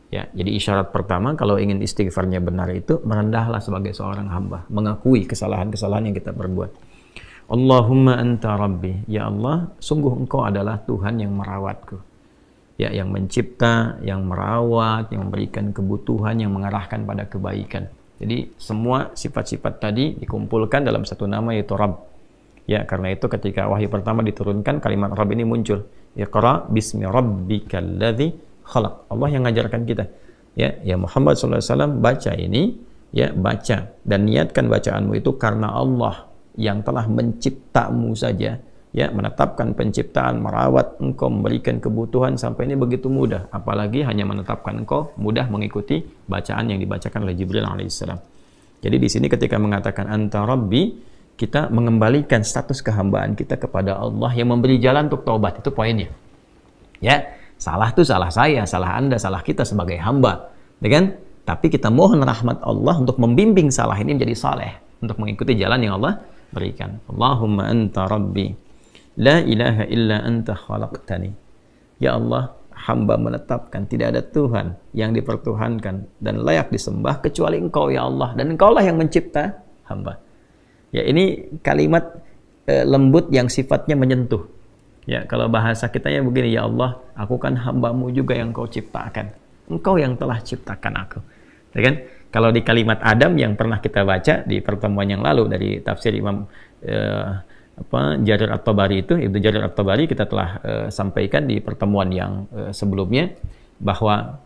Ya, jadi isyarat pertama kalau ingin istighfarnya benar itu merendahlah sebagai seorang hamba, mengakui kesalahan-kesalahan yang kita perbuat. Allahumma anta rabbi, ya Allah, sungguh engkau adalah Tuhan yang merawatku. Ya, yang mencipta, yang merawat, yang memberikan kebutuhan, yang mengarahkan pada kebaikan. Jadi semua sifat-sifat tadi dikumpulkan dalam satu nama, yaitu Rabb. Ya, karena itu ketika wahyu pertama diturunkan, kalimat Rabb ini muncul. Iqra bismi rabbikal ladzi khalaq. Allah yang mengajarkan kita. Ya Muhammad SAW, baca ini, ya, baca dan niatkan bacaanmu itu karena Allah yang telah menciptamu saja, ya, menetapkan penciptaan, merawat engkau, memberikan kebutuhan, sampai ini begitu mudah, apalagi hanya menetapkan engkau mudah mengikuti bacaan yang dibacakan oleh Jibril alaihissalam. Jadi di sini ketika mengatakan anta rabbi, kita mengembalikan status kehambaan kita kepada Allah yang memberi jalan untuk taubat. Itu poinnya. Ya, salah itu salah saya, salah Anda, salah kita sebagai hamba, ya kan? Tapi kita mohon rahmat Allah untuk membimbing salah ini menjadi saleh, untuk mengikuti jalan yang Allah berikan. Allahumma anta rabbi, la ilaha illa anta khalaqtani. Ya Allah, hamba menetapkan tidak ada Tuhan yang dipertuhankan dan layak disembah kecuali Engkau, ya Allah, dan Engkaulah yang mencipta hamba. Ya, ini kalimat lembut yang sifatnya menyentuh. Ya, kalau bahasa kita ya begini, ya Allah, aku kan hambamu juga yang Kau ciptakan. Engkau yang telah ciptakan aku. Ya kan? Kalau di kalimat Adam yang pernah kita baca di pertemuan yang lalu dari tafsir Imam Jarir At-Tabari itu, Ibnu Jarir At-Tabari, kita telah sampaikan di pertemuan yang sebelumnya bahwa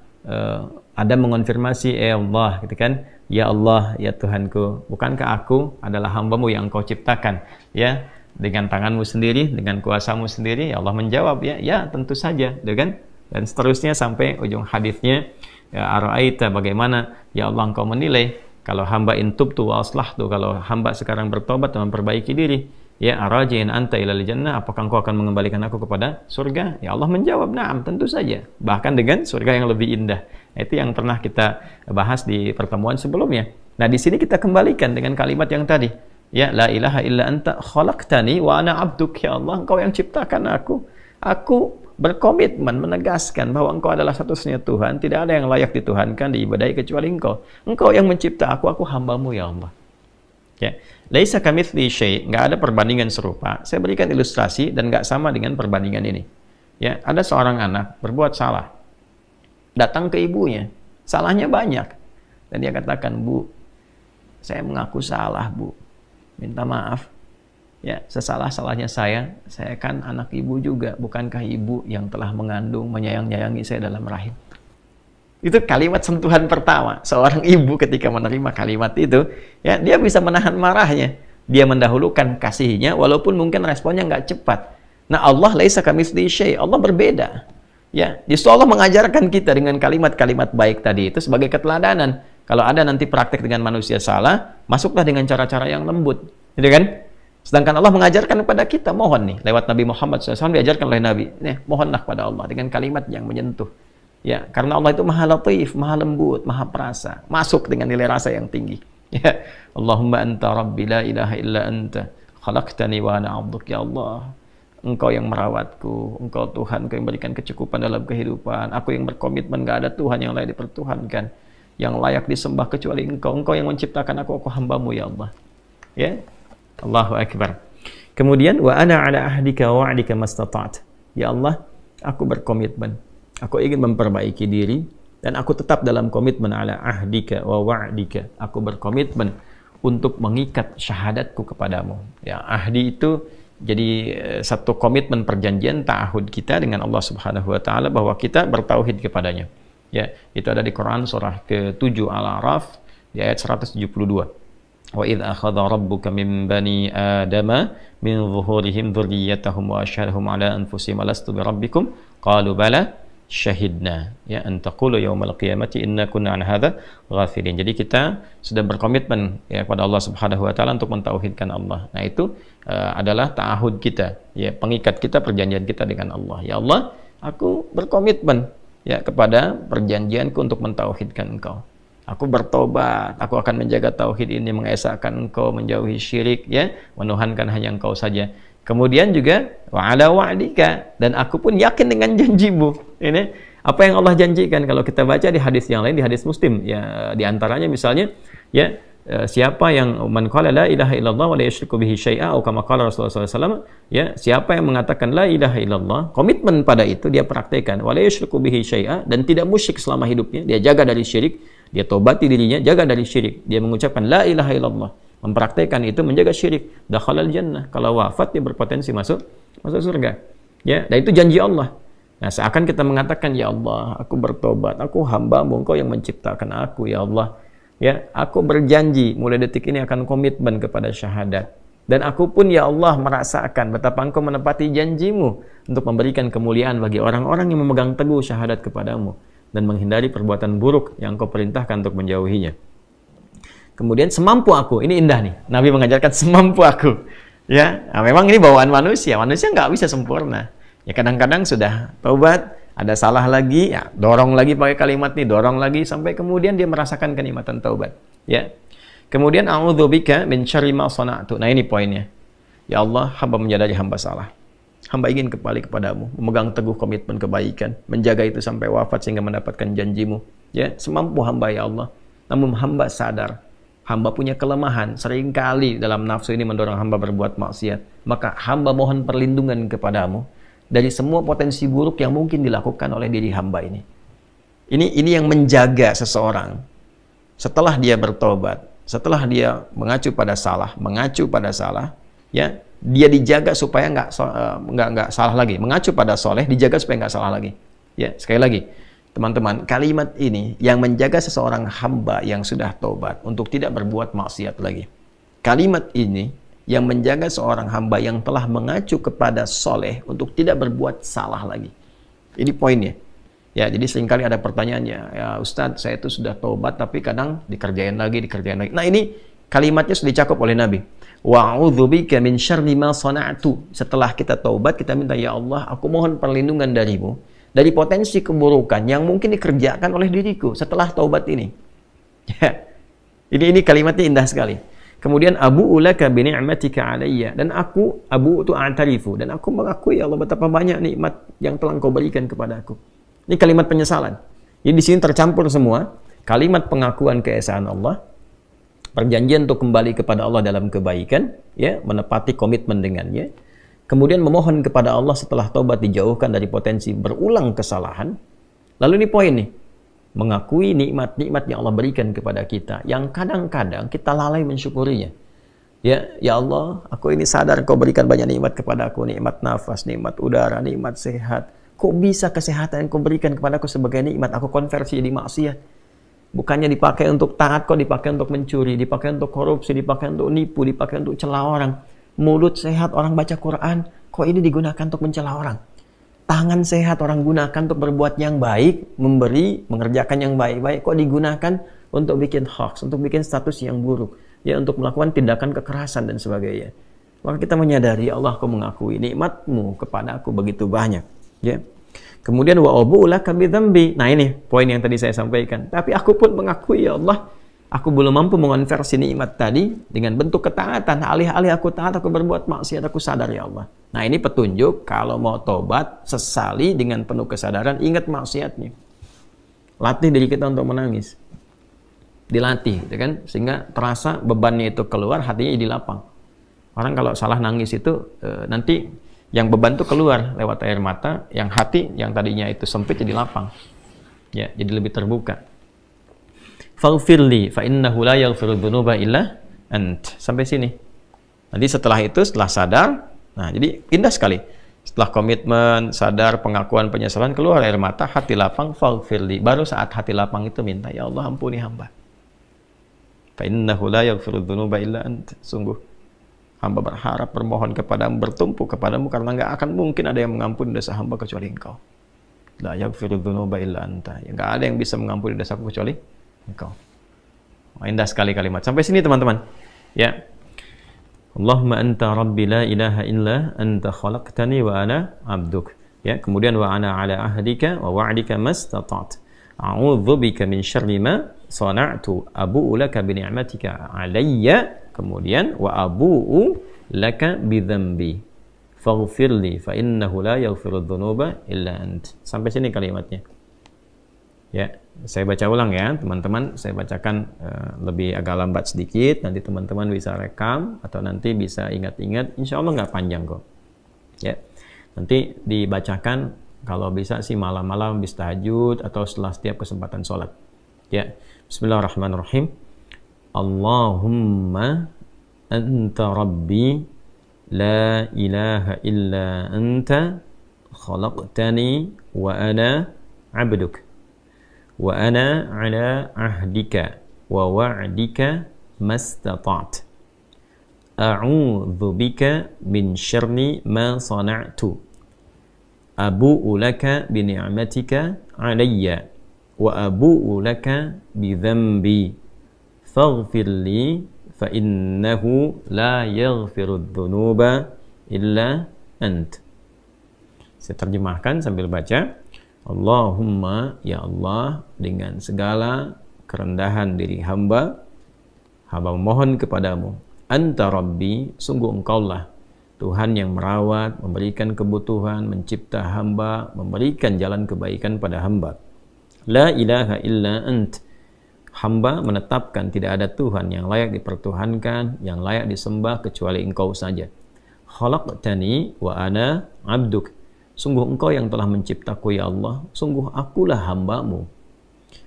Adam mengonfirmasi, Allah, gitu kan, ya Allah, ya Tuhanku, bukankah aku adalah hambamu yang Kau ciptakan, ya, dengan tanganmu sendiri, dengan kuasamu sendiri? Ya Allah menjawab, ya tentu saja, gitu kan, dan seterusnya sampai ujung hadisnya, ya ara'aita, bagaimana ya Allah Engkau menilai kalau hamba intubtu wa aslahtu, kalau hamba sekarang bertobat dan memperbaiki diri, ya araji'in anta ilal jannah, apakah Engkau akan mengembalikan aku kepada surga? Ya Allah menjawab, na'am, tentu saja, bahkan dengan surga yang lebih indah. Itu yang pernah kita bahas di pertemuan sebelumnya. Nah, di sini kita kembalikan dengan kalimat yang tadi, ya, la ilaha illa anta khalaqtani wa ana 'abduk, ya Allah, Engkau yang ciptakan aku. Aku berkomitmen menegaskan bahwa Engkau adalah satu-satunya Tuhan, tidak ada yang layak dituhankan, diibadahi kecuali Engkau. Engkau yang mencipta aku hambamu, ya Allah. Ya, laisa kamitsli syai', enggak ada perbandingan serupa. Saya berikan ilustrasi dan enggak sama dengan perbandingan ini. Ya, ada seorang anak berbuat salah. datang ke ibunya. Salahnya banyak. Dan dia katakan, "Bu, saya mengaku salah, Bu. Minta maaf. Ya, sesalah-salahnya saya kan anak ibu juga. Bukankah ibu yang telah mengandung, menyayang-nyayangi saya dalam rahim?" Itu kalimat sentuhan pertama. Seorang ibu ketika menerima kalimat itu, ya, dia bisa menahan marahnya. Dia mendahulukan kasihnya, walaupun mungkin responnya nggak cepat. Nah, Allah laisa kamitslihi syai'. Allah berbeda. Ya, justru Allah mengajarkan kita dengan kalimat-kalimat baik tadi itu sebagai keteladanan. Kalau ada nanti praktek dengan manusia salah, masuklah dengan cara-cara yang lembut. Gitu kan? Sedangkan Allah mengajarkan kepada kita, mohon nih, lewat Nabi Muhammad SAW diajarkan oleh Nabi. Nih, mohonlah kepada Allah dengan kalimat yang menyentuh. Ya, karena Allah itu maha latif, maha lembut, maha perasa. Masuk dengan nilai rasa yang tinggi. Ya, Allahumma anta rabbi la ilaha illa anta khalaqtani wa ana 'abduk. Ya Allah, Engkau yang merawatku, Engkau Tuhan, Engkau yang berikan kecukupan dalam kehidupan. Aku yang berkomitmen gak ada Tuhan yang layak dipertuhankan, yang layak disembah kecuali Engkau. Engkau yang menciptakan aku hambamu, ya Allah. Ya, Allahu Akbar. Kemudian wa ana ala ahdika wa wa'dika mastata'at. Ya Allah, aku berkomitmen. Aku ingin memperbaiki diri dan aku tetap dalam komitmen ala ahdika wa wa'dika. Aku berkomitmen untuk mengikat syahadatku kepadamu. Ya, ahdi itu jadi satu komitmen perjanjian ta'ahud kita dengan Allah Subhanahu wa taala bahwa kita bertauhid kepadanya. Ya, itu ada di Quran surah ke-7 Al-A'raf di ayat 172. Wa idz akhadha rabbuka min bani adama min zuhurihim dzurriyyatahum wa asyhadahum ala anfusihim alastu birabbikum qalu bala syahidna ya an taqulu yaumal qiyamati inna kunna an hadza ghafilin. Jadi kita sudah berkomitmen ya kepada Allah Subhanahu wa taala untuk mentauhidkan Allah. Nah, itu adalah ta'ahud kita, ya, pengikat kita, perjanjian kita dengan Allah. Ya Allah, aku berkomitmen ya kepada perjanjianku untuk mentauhidkan Engkau. Aku bertobat, aku akan menjaga tauhid ini, mengesahkan Engkau, menjauhi syirik, ya, menuhankan hanya Engkau saja. Kemudian juga wa ala wa'dika, dan aku pun yakin dengan janjimu. Ini apa yang Allah janjikan kalau kita baca di hadis yang lain, di hadis Muslim, ya, di antaranya misalnya, ya, siapa yang man qala la ilaha illallah wa la yusyriku bihi syai'a atau kama qala Rasulullah SAW, ya, siapa yang mengatakan la ilaha illallah, komitmen pada itu dia praktekkan, wa la yusyriku bihi syai'a, dan tidak musyrik selama hidupnya, dia jaga dari syirik, dia tobati dirinya, jaga dari syirik, dia mengucapkan la ilaha illallah, mempraktekkan itu, menjaga syirik, dakhalal jannah, kalau wafat dia berpotensi masuk surga. Ya, dan itu janji Allah. Nah, seakan kita mengatakan, ya Allah, aku bertobat, aku hamba-Mu, Engkau yang menciptakan aku, ya Allah. Ya, aku berjanji mulai detik ini akan komitmen kepada syahadat. Dan aku pun, ya Allah, merasakan betapa Engkau menepati janji-Mu untuk memberikan kemuliaan bagi orang-orang yang memegang teguh syahadat kepadamu dan menghindari perbuatan buruk yang Engkau perintahkan untuk menjauhinya. Kemudian semampu aku, ini indah nih, Nabi mengajarkan semampu aku. Ya, nah, memang ini bawaan manusia nggak bisa sempurna. Ya, kadang-kadang sudah taubat, ada salah lagi, ya dorong lagi pakai kalimat nih, dorong lagi sampai kemudian dia merasakan kenikmatan taubat. Ya, kemudian a'udzubika min syarri ma sana'tu. Nah, ini poinnya. Ya Allah, hamba menyadari hamba salah. Hamba ingin kembali kepadamu, memegang teguh komitmen kebaikan, menjaga itu sampai wafat sehingga mendapatkan janjimu. Ya, semampu hamba, ya Allah. Namun hamba sadar, hamba punya kelemahan, seringkali dalam nafsu ini mendorong hamba berbuat maksiat. Maka hamba mohon perlindungan kepadamu dari semua potensi buruk yang mungkin dilakukan oleh diri hamba ini. Ini yang menjaga seseorang setelah dia bertobat, setelah dia mengacu pada salah, ya, dia dijaga supaya nggak salah lagi, mengacu pada soleh, dijaga supaya nggak salah lagi. Ya, sekali lagi, teman-teman, kalimat ini yang menjaga seseorang hamba yang sudah tobat untuk tidak berbuat maksiat lagi. Kalimat ini yang menjaga seorang hamba yang telah mengacu kepada soleh untuk tidak berbuat salah lagi. Ini poinnya. Ya, jadi seringkali ada pertanyaannya, ya Ustadz, saya itu sudah tobat tapi kadang dikerjain lagi. Nah, ini kalimatnya sudah dicakup oleh Nabi. Wa'udzubika min syarri ma sana'tu. Setelah kita tobat, kita minta, ya Allah, aku mohon perlindungan darimu dari potensi keburukan yang mungkin dikerjakan oleh diriku setelah taubat ini. Ya. Ini kalimatnya indah sekali. Kemudian abu'u laka bi ni'matika 'alayya, dan aku abu'u a'tarifu, dan aku mengakui, ya Allah, betapa banyak nikmat yang telah Engkau berikan kepada aku. Ini kalimat penyesalan. Jadi di sini tercampur semua kalimat pengakuan keesaan Allah, perjanjian untuk kembali kepada Allah dalam kebaikan, ya, menepati komitmen dengannya. Kemudian memohon kepada Allah setelah taubat dijauhkan dari potensi berulang kesalahan. Lalu ini poin nih, mengakui nikmat-nikmat yang Allah berikan kepada kita, yang kadang-kadang kita lalai mensyukurinya. Ya Allah, aku ini sadar Engkau berikan banyak nikmat kepada aku, nikmat nafas, nikmat udara, nikmat sehat. Kok bisa kesehatan yang Kau berikan kepada aku sebagai nikmat, aku konversi jadi maksiat? Bukannya dipakai untuk taat, kok dipakai untuk mencuri, dipakai untuk korupsi, dipakai untuk nipu, dipakai untuk celah orang. Mulut sehat, orang baca Quran, kok ini digunakan untuk mencela orang? Tangan sehat, orang gunakan untuk berbuat yang baik, memberi, mengerjakan yang baik-baik, kok digunakan untuk bikin hoax, untuk bikin status yang buruk, ya, untuk melakukan tindakan kekerasan dan sebagainya. Maka kita menyadari, Allah, Kau mengakui nikmat-Mu kepada aku begitu banyak, ya. Kemudian wa abu'u laka bidzambi. Nah, ini poin yang tadi saya sampaikan. Tapi aku pun mengakui, ya Allah, aku belum mampu mengonversi nikmat tadi dengan bentuk ketaatan. Alih-alih aku taat, aku berbuat maksiat, aku sadar, ya Allah. Nah, ini petunjuk kalau mau tobat, sesali dengan penuh kesadaran, ingat maksiatnya. Latih diri kita untuk menangis. Dilatih, gitu kan? Sehingga terasa bebannya itu keluar, hatinya jadi lapang. Orang kalau salah nangis itu nanti yang beban itu keluar lewat air mata, yang hati yang tadinya itu sempit jadi lapang. Ya, jadi lebih terbuka. Faghfirli fa innahu la yaghfiru dzunuba illa ant. Sampai sini. Nanti setelah itu, setelah sadar, nah jadi indah sekali. Setelah komitmen, sadar, pengakuan, penyesalan, keluar air mata, hati lapang, faghfirli. Baru saat hati lapang itu minta, ya Allah, ampuni hamba. Fa innahu la yaghfiru dzunuba illa ant. Sungguh hamba berharap, bermohon kepadamu, bertumpu kepadamu, karena nggak akan mungkin ada yang mengampuni dosa hamba kecuali Engkau. La yaghfiru dzunuba illa anta. Ya, nggak ada yang bisa mengampuni dosaku kecuali Engkau. Indah sekali kalimat. Sampai sini teman-teman. Ya. Allahumma anta rabbi la ilaha illa anta khalaqtani wa ana abduk. Ya, kemudian wa ana ala ahdika wa wa'dika mastata'tu. A'udzu bika min syarri ma sana'tu. Abu'u laka bi ni'matika 'alayya. Kemudian wa abu'u laka bidzambi faghfirli fa innahu la yaghfiru dzunuba illa ant. Sampai sini kalimatnya. Ya, saya baca ulang ya, teman-teman. Saya bacakan lebih agak lambat sedikit, nanti teman-teman bisa rekam atau nanti bisa ingat-ingat. Insya Allah nggak panjang kok. Ya. Nanti dibacakan kalau bisa sih malam-malam habis tahajud atau setelah setiap kesempatan sholat. Ya. Bismillahirrahmanirrahim. Allahumma anta rabbi la ilaha illa anta khalaqtani wa ana abduk wa ana ala ahdika wa wa'dika mastata'tu a'udzu bika min syarri ma sana'tu abu'u laka bi ni'matika 'alayya wa abu'u laka bi dzambi faghfirli fa innahu la yaghfiru dzunuba illa ant. Saya terjemahkan sambil baca. Allahumma, ya Allah, dengan segala kerendahan diri hamba memohon kepadamu. Anta Rabbi, sungguh Engkaulah Tuhan yang merawat, memberikan kebutuhan, mencipta hamba, memberikan jalan kebaikan pada hamba. La ilaha illa ant. Hamba menetapkan tidak ada Tuhan yang layak dipertuhankan, yang layak disembah kecuali Engkau saja. Khalaqtani wa ana abduk. Sungguh Engkau yang telah menciptaku, ya Allah. Sungguh akulah hamba-Mu.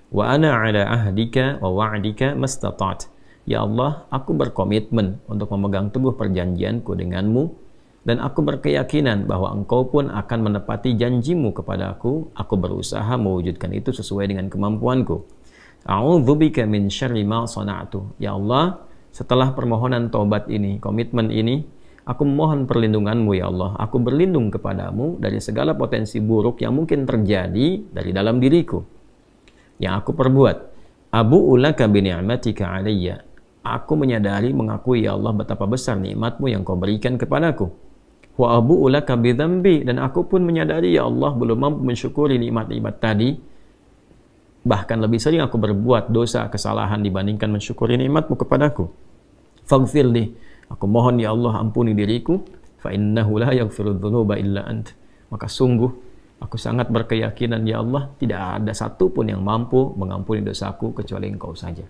Wa ana ala ahdika wa wa'dika mastata'tu. Ya Allah, aku berkomitmen untuk memegang teguh perjanjianku denganmu, dan aku berkeyakinan bahwa Engkau pun akan menepati janjimu kepada aku. Aku berusaha mewujudkan itu sesuai dengan kemampuanku. A'udzubika min syarri ma sana'tu. Ya Allah, setelah permohonan taubat ini, komitmen ini, aku memohon perlindunganmu, ya Allah. Aku berlindung kepadamu dari segala potensi buruk yang mungkin terjadi dari dalam diriku, yang aku perbuat. Abu'u laka bi ni'matika 'alayya. Aku menyadari, mengakui, ya Allah, betapa besar nikmatmu yang Kau berikan kepadaku. Wa abu'u laka bi dzambi. Dan aku pun menyadari, ya Allah, belum mampu mensyukuri nikmat-nikmat tadi. Bahkan lebih sering aku berbuat dosa, kesalahan dibandingkan mensyukuri nikmat-Mu kepadaku. Faghfirli. Aku mohon, ya Allah, ampuni diriku. Fa innahu la yaghfiru dzunuba illa ant. Maka sungguh aku sangat berkeyakinan, ya Allah, tidak ada satupun yang mampu mengampuni dosaku kecuali Engkau saja.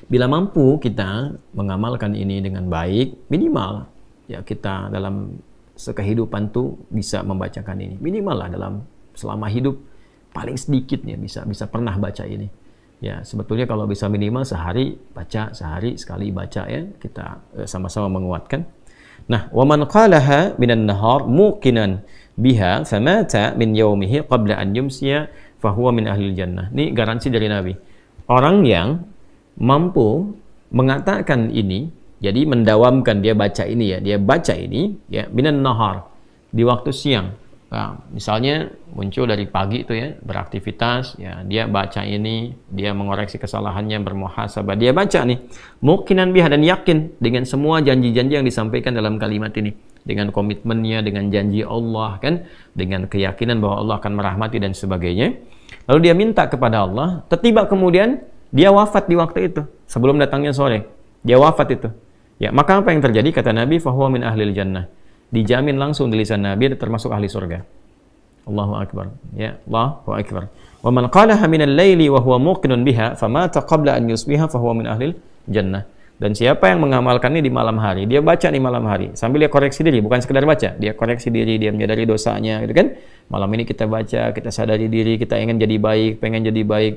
Bila mampu kita mengamalkan ini dengan baik, minimal ya kita dalam sekehidupan tuh bisa membacakan ini. Minimal lah dalam selama hidup paling sedikitnya bisa pernah baca ini. Ya, sebetulnya kalau bisa minimal sehari baca, sehari sekali baca ya, kita sama-sama menguatkan. Nah, wa man qalaha minan nahar muqinan biha famata min yaumihi qabla an yumsiya fahuwa min ahlil jannah. Ini garansi dari Nabi. Orang yang mampu mengatakan ini, jadi mendawamkan dia baca ini ya, dia baca ini ya minan nahar di waktu siang. Nah, misalnya muncul dari pagi itu ya, beraktivitas ya, dia baca ini, dia mengoreksi kesalahannya, bermuhasabah, dia baca nih muqinan biha dan yakin dengan semua janji-janji yang disampaikan dalam kalimat ini, dengan komitmennya, dengan janji Allah kan, dengan keyakinan bahwa Allah akan merahmati dan sebagainya. Lalu dia minta kepada Allah, tiba kemudian dia wafat di waktu itu sebelum datangnya sore, dia wafat itu ya, maka apa yang terjadi? Kata Nabi, fahuwa min ahlil jannah, dijamin langsung di lisan Nabi termasuk ahli surga. Allahu akbar ya, Allahu akbar. Wa man qalaha min al-laili wa huwa muqinun biha famata qabla an yusbiha fahuwa min ahlil jannah. Dan siapa yang mengamalkan ini di malam hari, dia baca di malam hari sambil dia koreksi diri, bukan sekedar baca, dia koreksi diri, dia menyadari dosanya gitu kan. Malam ini kita baca, kita sadari diri, kita ingin jadi baik, pengen jadi baik,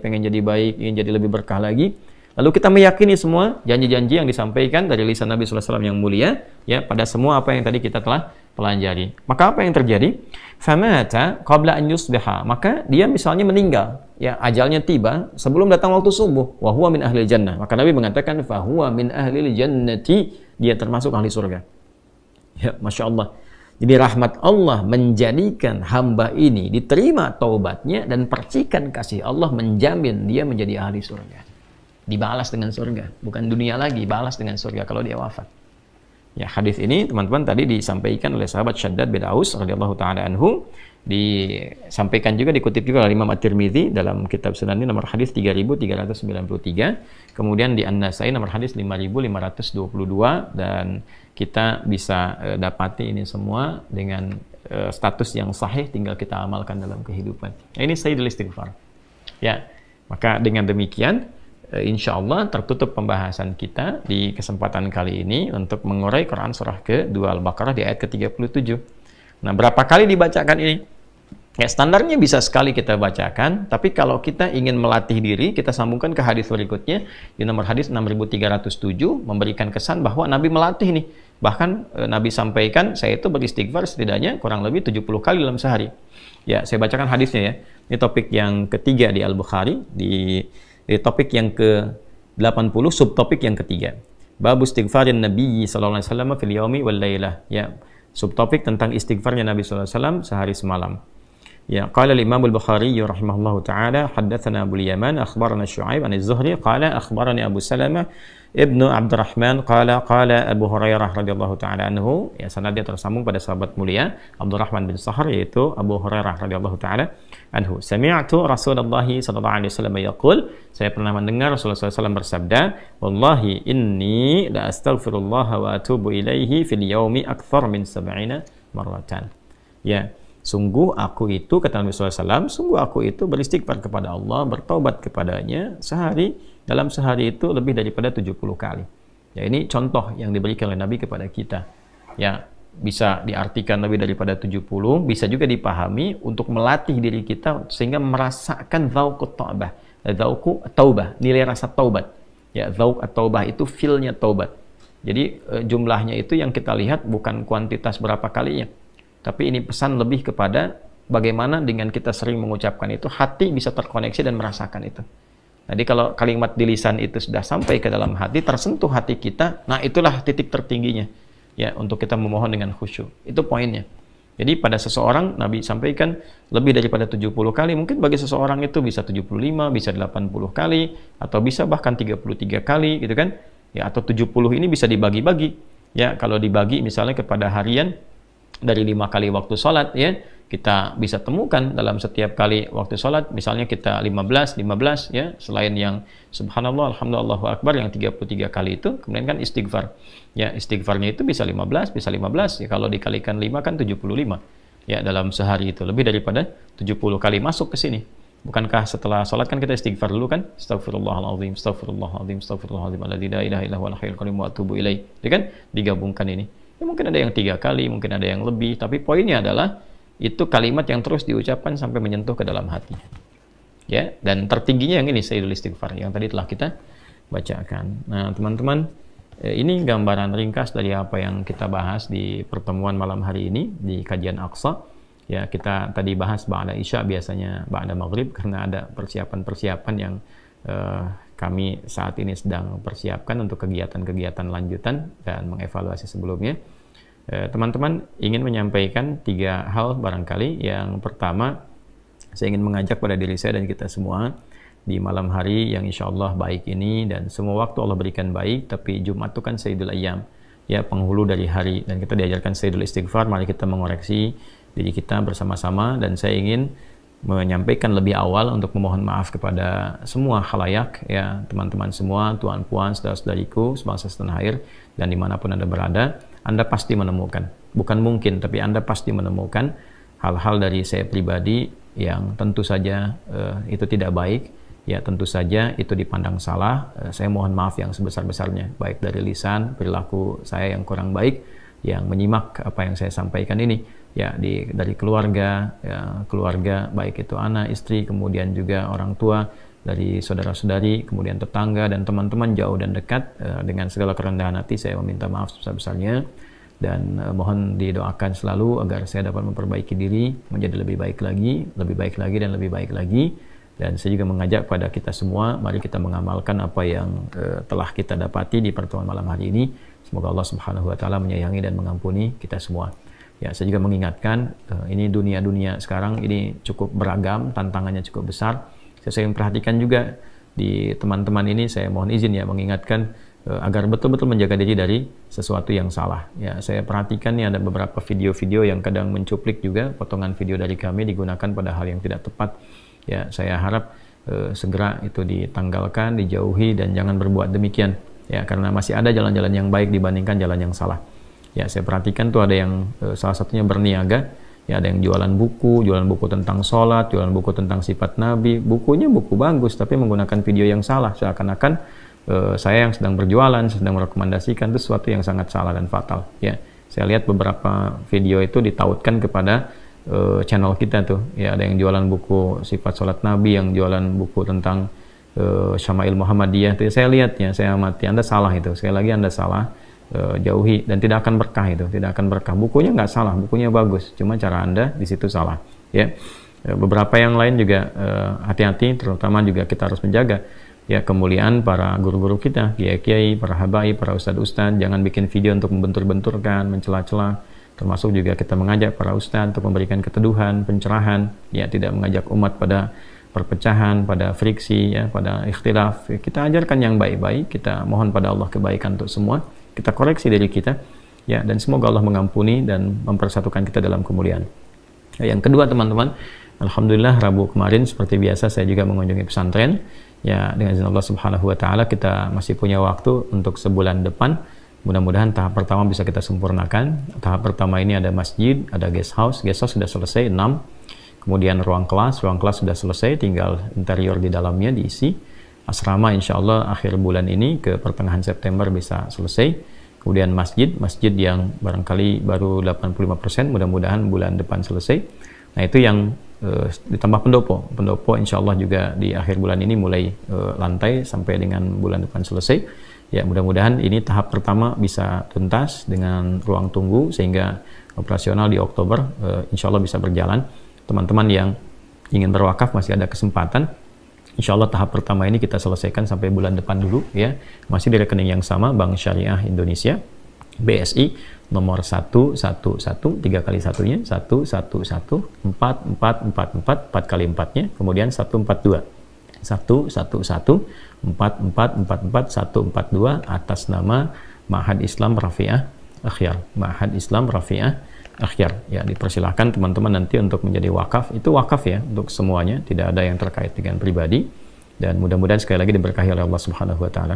ingin jadi lebih berkah lagi. Lalu kita meyakini semua janji-janji yang disampaikan dari lisan Nabi SAW yang mulia ya, pada semua apa yang tadi kita telah pelajari. Maka apa yang terjadi? Famata qabla an yusbiha, maka dia misalnya meninggal ya, ajalnya tiba sebelum datang waktu subuh, wa huwa min ahlil jannah. Maka Nabi mengatakan fa huwa min ahlil jannati, dia termasuk ahli surga. Ya, Masya Allah. Jadi rahmat Allah menjadikan hamba ini diterima taubatnya, dan percikan kasih Allah menjamin dia menjadi ahli surga. Dibalas dengan surga, bukan dunia lagi, balas dengan surga kalau dia wafat. Ya, hadis ini teman-teman tadi disampaikan oleh sahabat Syaddad bin Aus radhiyallahu taala anhu, disampaikan juga, dikutip juga oleh Imam At-Tirmidzi dalam kitab Sunan nomor hadis 3393, kemudian di An-Nasai nomor hadis 5522, dan kita bisa dapati ini semua dengan status yang sahih, tinggal kita amalkan dalam kehidupan. Nah, ini Sayyidul Istighfar. Ya, maka dengan demikian insya Allah tertutup pembahasan kita di kesempatan kali ini untuk mengurai Quran surah ke-2 Al-Baqarah di ayat ke-37. Nah, berapa kali dibacakan ini? Ya, standarnya bisa sekali kita bacakan, tapi kalau kita ingin melatih diri, kita sambungkan ke hadis berikutnya di nomor hadis 6307, memberikan kesan bahwa Nabi melatih nih. Bahkan Nabi sampaikan, saya itu beristighfar setidaknya kurang lebih 70 kali dalam sehari. Ya, saya bacakan hadisnya ya. Ini topik yang ketiga di Al-Bukhari, di topik yang ke-80, subtopik yang ketiga. Babu istighfarin Nabi sallallahu alaihi wasallam fil yaumi wal lailah. Ya, subtopik tentang istighfarnya Nabi sallallahu alaihi wasallam sehari semalam. Ya, qala al-Imam al-Bukhari rahimahullahu taala, haddatsana Abu Yaman akhbarana Syu'aib an az-Zuhri qala akhbarani Abu Salamah ibnu Abdurrahman qala Abu Hurairah radhiyallahu taala anhu. Ya, sanadnya tersambung pada sahabat mulia Abdurrahman bin Sahar, yaitu Abu Hurairah radhiyallahu taala anhu. Sami'tu Rasulullah sallallahu alaihi wasallam yaqul, saya pernah mendengar Rasulullah SAW bersabda, wallahi inni la astaghfirullah wa atubu ilaihi fil yaumi akthar min 70 marratan. Ya, sungguh aku itu, kata Nabi SAW, sungguh aku itu beristighfar kepada Allah, bertobat kepadanya dalam sehari itu lebih daripada 70 kali. Ya, ini contoh yang diberikan oleh Nabi kepada kita. Ya, bisa diartikan lebih daripada 70, bisa juga dipahami untuk melatih diri kita sehingga merasakan dzauqut taubah. Dzauqu taubah, nilai rasa taubat. Ya, dzauq at-taubah itu feel-nya taubat. Jadi jumlahnya itu yang kita lihat bukan kuantitas berapa kalinya. Tapi ini pesan lebih kepada bagaimana dengan kita sering mengucapkan itu, hati bisa terkoneksi dan merasakan itu. Jadi kalau kalimat di lisan itu sudah sampai ke dalam hati, tersentuh hati kita, nah itulah titik tertingginya. Ya, untuk kita memohon dengan khusyuk. Itu poinnya. Jadi pada seseorang, Nabi sampaikan lebih daripada 70 kali, mungkin bagi seseorang itu bisa 75, bisa 80 kali, atau bisa bahkan 33 kali, gitu kan. Ya, atau 70 ini bisa dibagi-bagi. Ya, kalau dibagi misalnya kepada harian, dari 5 kali waktu sholat ya, kita bisa temukan dalam setiap kali waktu sholat, misalnya kita 15 ya, selain yang subhanallah, alhamdulillah, Allahu akbar yang 33 kali itu, kemudian kan istighfar ya, istighfarnya itu bisa 15 ya, kalau dikalikan 5 kan 75 ya, dalam sehari itu lebih daripada 70 kali masuk ke sini. Bukankah setelah sholat kan kita istighfar dulu kan, astagfirullahaladzim, astagfirullahaladzim, astagfirullahaladzim, alladzi la ilaha illa huwal hayyul qayyum wa atubu ilaih, ya kan, digabungkan ini. Ya, mungkin ada yang 3 kali, mungkin ada yang lebih, tapi poinnya adalah itu kalimat yang terus diucapkan sampai menyentuh ke dalam hati. ya, dan tertingginya yang ini Sayyidul Istighfar yang tadi telah kita bacakan. Nah, teman-teman, ini gambaran ringkas dari apa yang kita bahas di pertemuan malam hari ini di kajian Aqsa. Ya, kita tadi bahas ba'da Isya, biasanya ba'da Maghrib, karena ada persiapan-persiapan yang kami saat ini sedang persiapkan untuk kegiatan-kegiatan lanjutan dan mengevaluasi sebelumnya. Teman-teman, ingin menyampaikan 3 hal barangkali. Yang pertama, saya ingin mengajak pada diri saya dan kita semua di malam hari yang insya Allah baik ini, dan semua waktu Allah berikan baik, tapi Jumat itu kan Sayyidul Ayyam, ya, penghulu dari hari, dan kita diajarkan Sayyidul Istighfar. Mari kita mengoreksi diri kita bersama-sama, dan saya ingin menyampaikan lebih awal untuk memohon maaf kepada semua khalayak, ya, teman-teman semua, tuan puan, saudara-saudariku sebangsa setanah air, dan dimanapun Anda berada. Anda pasti menemukan, bukan mungkin, tapi Anda pasti menemukan hal-hal dari saya pribadi yang tentu saja itu tidak baik, ya, tentu saja itu dipandang salah. Saya mohon maaf yang sebesar-besarnya, baik dari lisan, perilaku saya yang kurang baik, yang menyimak apa yang saya sampaikan ini, ya, dari keluarga, ya, keluarga baik itu anak, istri, kemudian juga orang tua, dari saudara-saudari, kemudian tetangga dan teman-teman jauh dan dekat. Dengan segala kerendahan hati saya meminta maaf sebesar-besarnya, dan mohon didoakan selalu agar saya dapat memperbaiki diri menjadi lebih baik lagi dan lebih baik lagi. Dan saya juga mengajak pada kita semua, mari kita mengamalkan apa yang telah kita dapati di pertemuan malam hari ini. Semoga Allah Subhanahu wa taala menyayangi dan mengampuni kita semua. Ya, saya juga mengingatkan, ini dunia sekarang ini cukup beragam, tantangannya cukup besar. Saya memperhatikan juga di teman-teman ini, saya mohon izin ya mengingatkan agar betul-betul menjaga diri dari sesuatu yang salah. Ya, saya perhatikan nih ada beberapa video-video yang kadang mencuplik juga potongan video dari kami digunakan pada hal yang tidak tepat. Ya, saya harap segera itu ditanggalkan, dijauhi, dan jangan berbuat demikian. Ya, karena masih ada jalan-jalan yang baik dibandingkan jalan yang salah. Ya, saya perhatikan tuh ada yang salah satunya berniaga. Ya, ada yang jualan buku tentang sholat, jualan buku tentang sifat Nabi. Bukunya buku bagus, tapi menggunakan video yang salah. Seakan-akan saya yang sedang berjualan, sedang merekomendasikan, itu sesuatu yang sangat salah dan fatal. Ya, saya lihat beberapa video itu ditautkan kepada channel kita tuh. Ya, ada yang jualan buku sifat sholat Nabi, yang jualan buku tentang Syama'il Muhammadiyah. Itu saya lihat, ya, saya amati. Anda salah itu. Sekali lagi Anda salah. Jauhi, dan tidak akan berkah itu, tidak akan berkah. Bukunya nggak salah, bukunya bagus, cuma cara Anda di situ salah. Ya, beberapa yang lain juga hati-hati, terutama juga kita harus menjaga, ya, kemuliaan para guru-guru kita, kiai-kiai, para habaib, para ustadz-ustadz. Jangan bikin video untuk membentur-benturkan, mencela-cela. Termasuk juga kita mengajak para ustadz untuk memberikan keteduhan, pencerahan, ya, tidak mengajak umat pada perpecahan, pada friksi, ya, pada ikhtilaf. Kita ajarkan yang baik-baik, kita mohon pada Allah kebaikan untuk semua. Kita koreksi diri kita, ya, dan semoga Allah mengampuni dan mempersatukan kita dalam kemuliaan. Yang kedua, teman-teman, alhamdulillah Rabu kemarin seperti biasa saya juga mengunjungi pesantren. Ya, dengan izin Allah Subhanahu wa taala kita masih punya waktu untuk sebulan depan. Mudah-mudahan tahap pertama bisa kita sempurnakan. Tahap pertama ini ada masjid, ada guest house. Guest house sudah selesai 6. Kemudian ruang kelas sudah selesai, tinggal interior di dalamnya diisi. Asrama insya Allah akhir bulan ini ke pertengahan September bisa selesai. Kemudian masjid yang barangkali baru 85%, mudah-mudahan bulan depan selesai. Nah, itu yang ditambah pendopo insya Allah juga di akhir bulan ini mulai lantai sampai dengan bulan depan selesai. Ya, mudah-mudahan ini tahap pertama bisa tuntas dengan ruang tunggu sehingga operasional di Oktober insya Allah bisa berjalan. Teman-teman yang ingin berwakaf masih ada kesempatan. Insya Allah tahap pertama ini kita selesaikan sampai bulan depan dulu, ya. Masih di rekening yang sama, Bank Syariah Indonesia, BSI, nomor 111, 3 kali 1-nya, 111, 4444, 4 kali 4-nya, kemudian 142, 111, 4444, 142, atas nama Ma'had Islam Rafi'ah Akhyar. Ma'had Islam Rafi'ah Akhyar. Ya, dipersilahkan teman-teman nanti untuk menjadi wakaf. Itu wakaf ya, untuk semuanya, tidak ada yang terkait dengan pribadi. Dan mudah-mudahan sekali lagi diberkahi oleh Allah Subhanahu wa taala.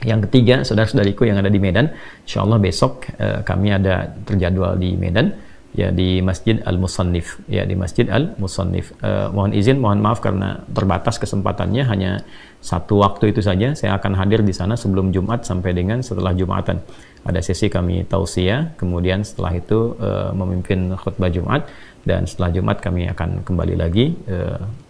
Yang ketiga, saudara-saudariku yang ada di Medan, insya Allah besok kami ada terjadwal di Medan, ya, di Masjid Al-Musannif, ya, di Masjid Al-Musannif. Mohon maaf karena terbatas kesempatannya, hanya satu waktu itu saja. Saya akan hadir di sana sebelum Jumat sampai dengan setelah Jumatan. Ada sesi kami tausiyah, kemudian setelah itu memimpin khutbah Jumat, dan setelah Jumat kami akan kembali lagi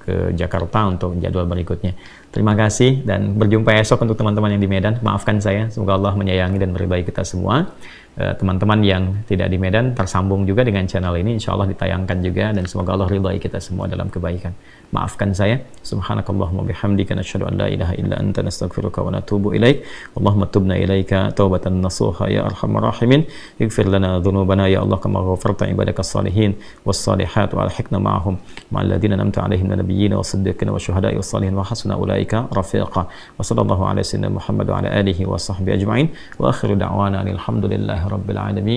ke Jakarta untuk jadwal berikutnya. Terima kasih dan berjumpa esok untuk teman-teman yang di Medan. Maafkan saya, semoga Allah menyayangi dan meridai kita semua. Teman-teman yang tidak di Medan tersambung juga dengan channel ini, insya Allah ditayangkan juga, dan semoga Allah ridai kita semua dalam kebaikan. Maafkan saya. Subhanakallahumma bihamdika nasyhadu an la ilaha illa anta nastaghfiruka wa natubu ilaik. Allahumma tubna ilaika taubatan nasuha ya arhamar rahimin. Ighfir lana dhunubana ya Allah kama ghafarta ibadaka salihin was salihat wa alhiqna ma'ahum ma'al ladzina an'amta 'alaihim minal nabiyyin was siddiqin was syuhada'i was salihin wa hasuna ulaika rafiqa. Wa sallallahu ala sayyidina Muhammad wa ala alihi wa sahbihi ajma'in. Wa akhiru da'wana alhamdulillahi rabbil alamin.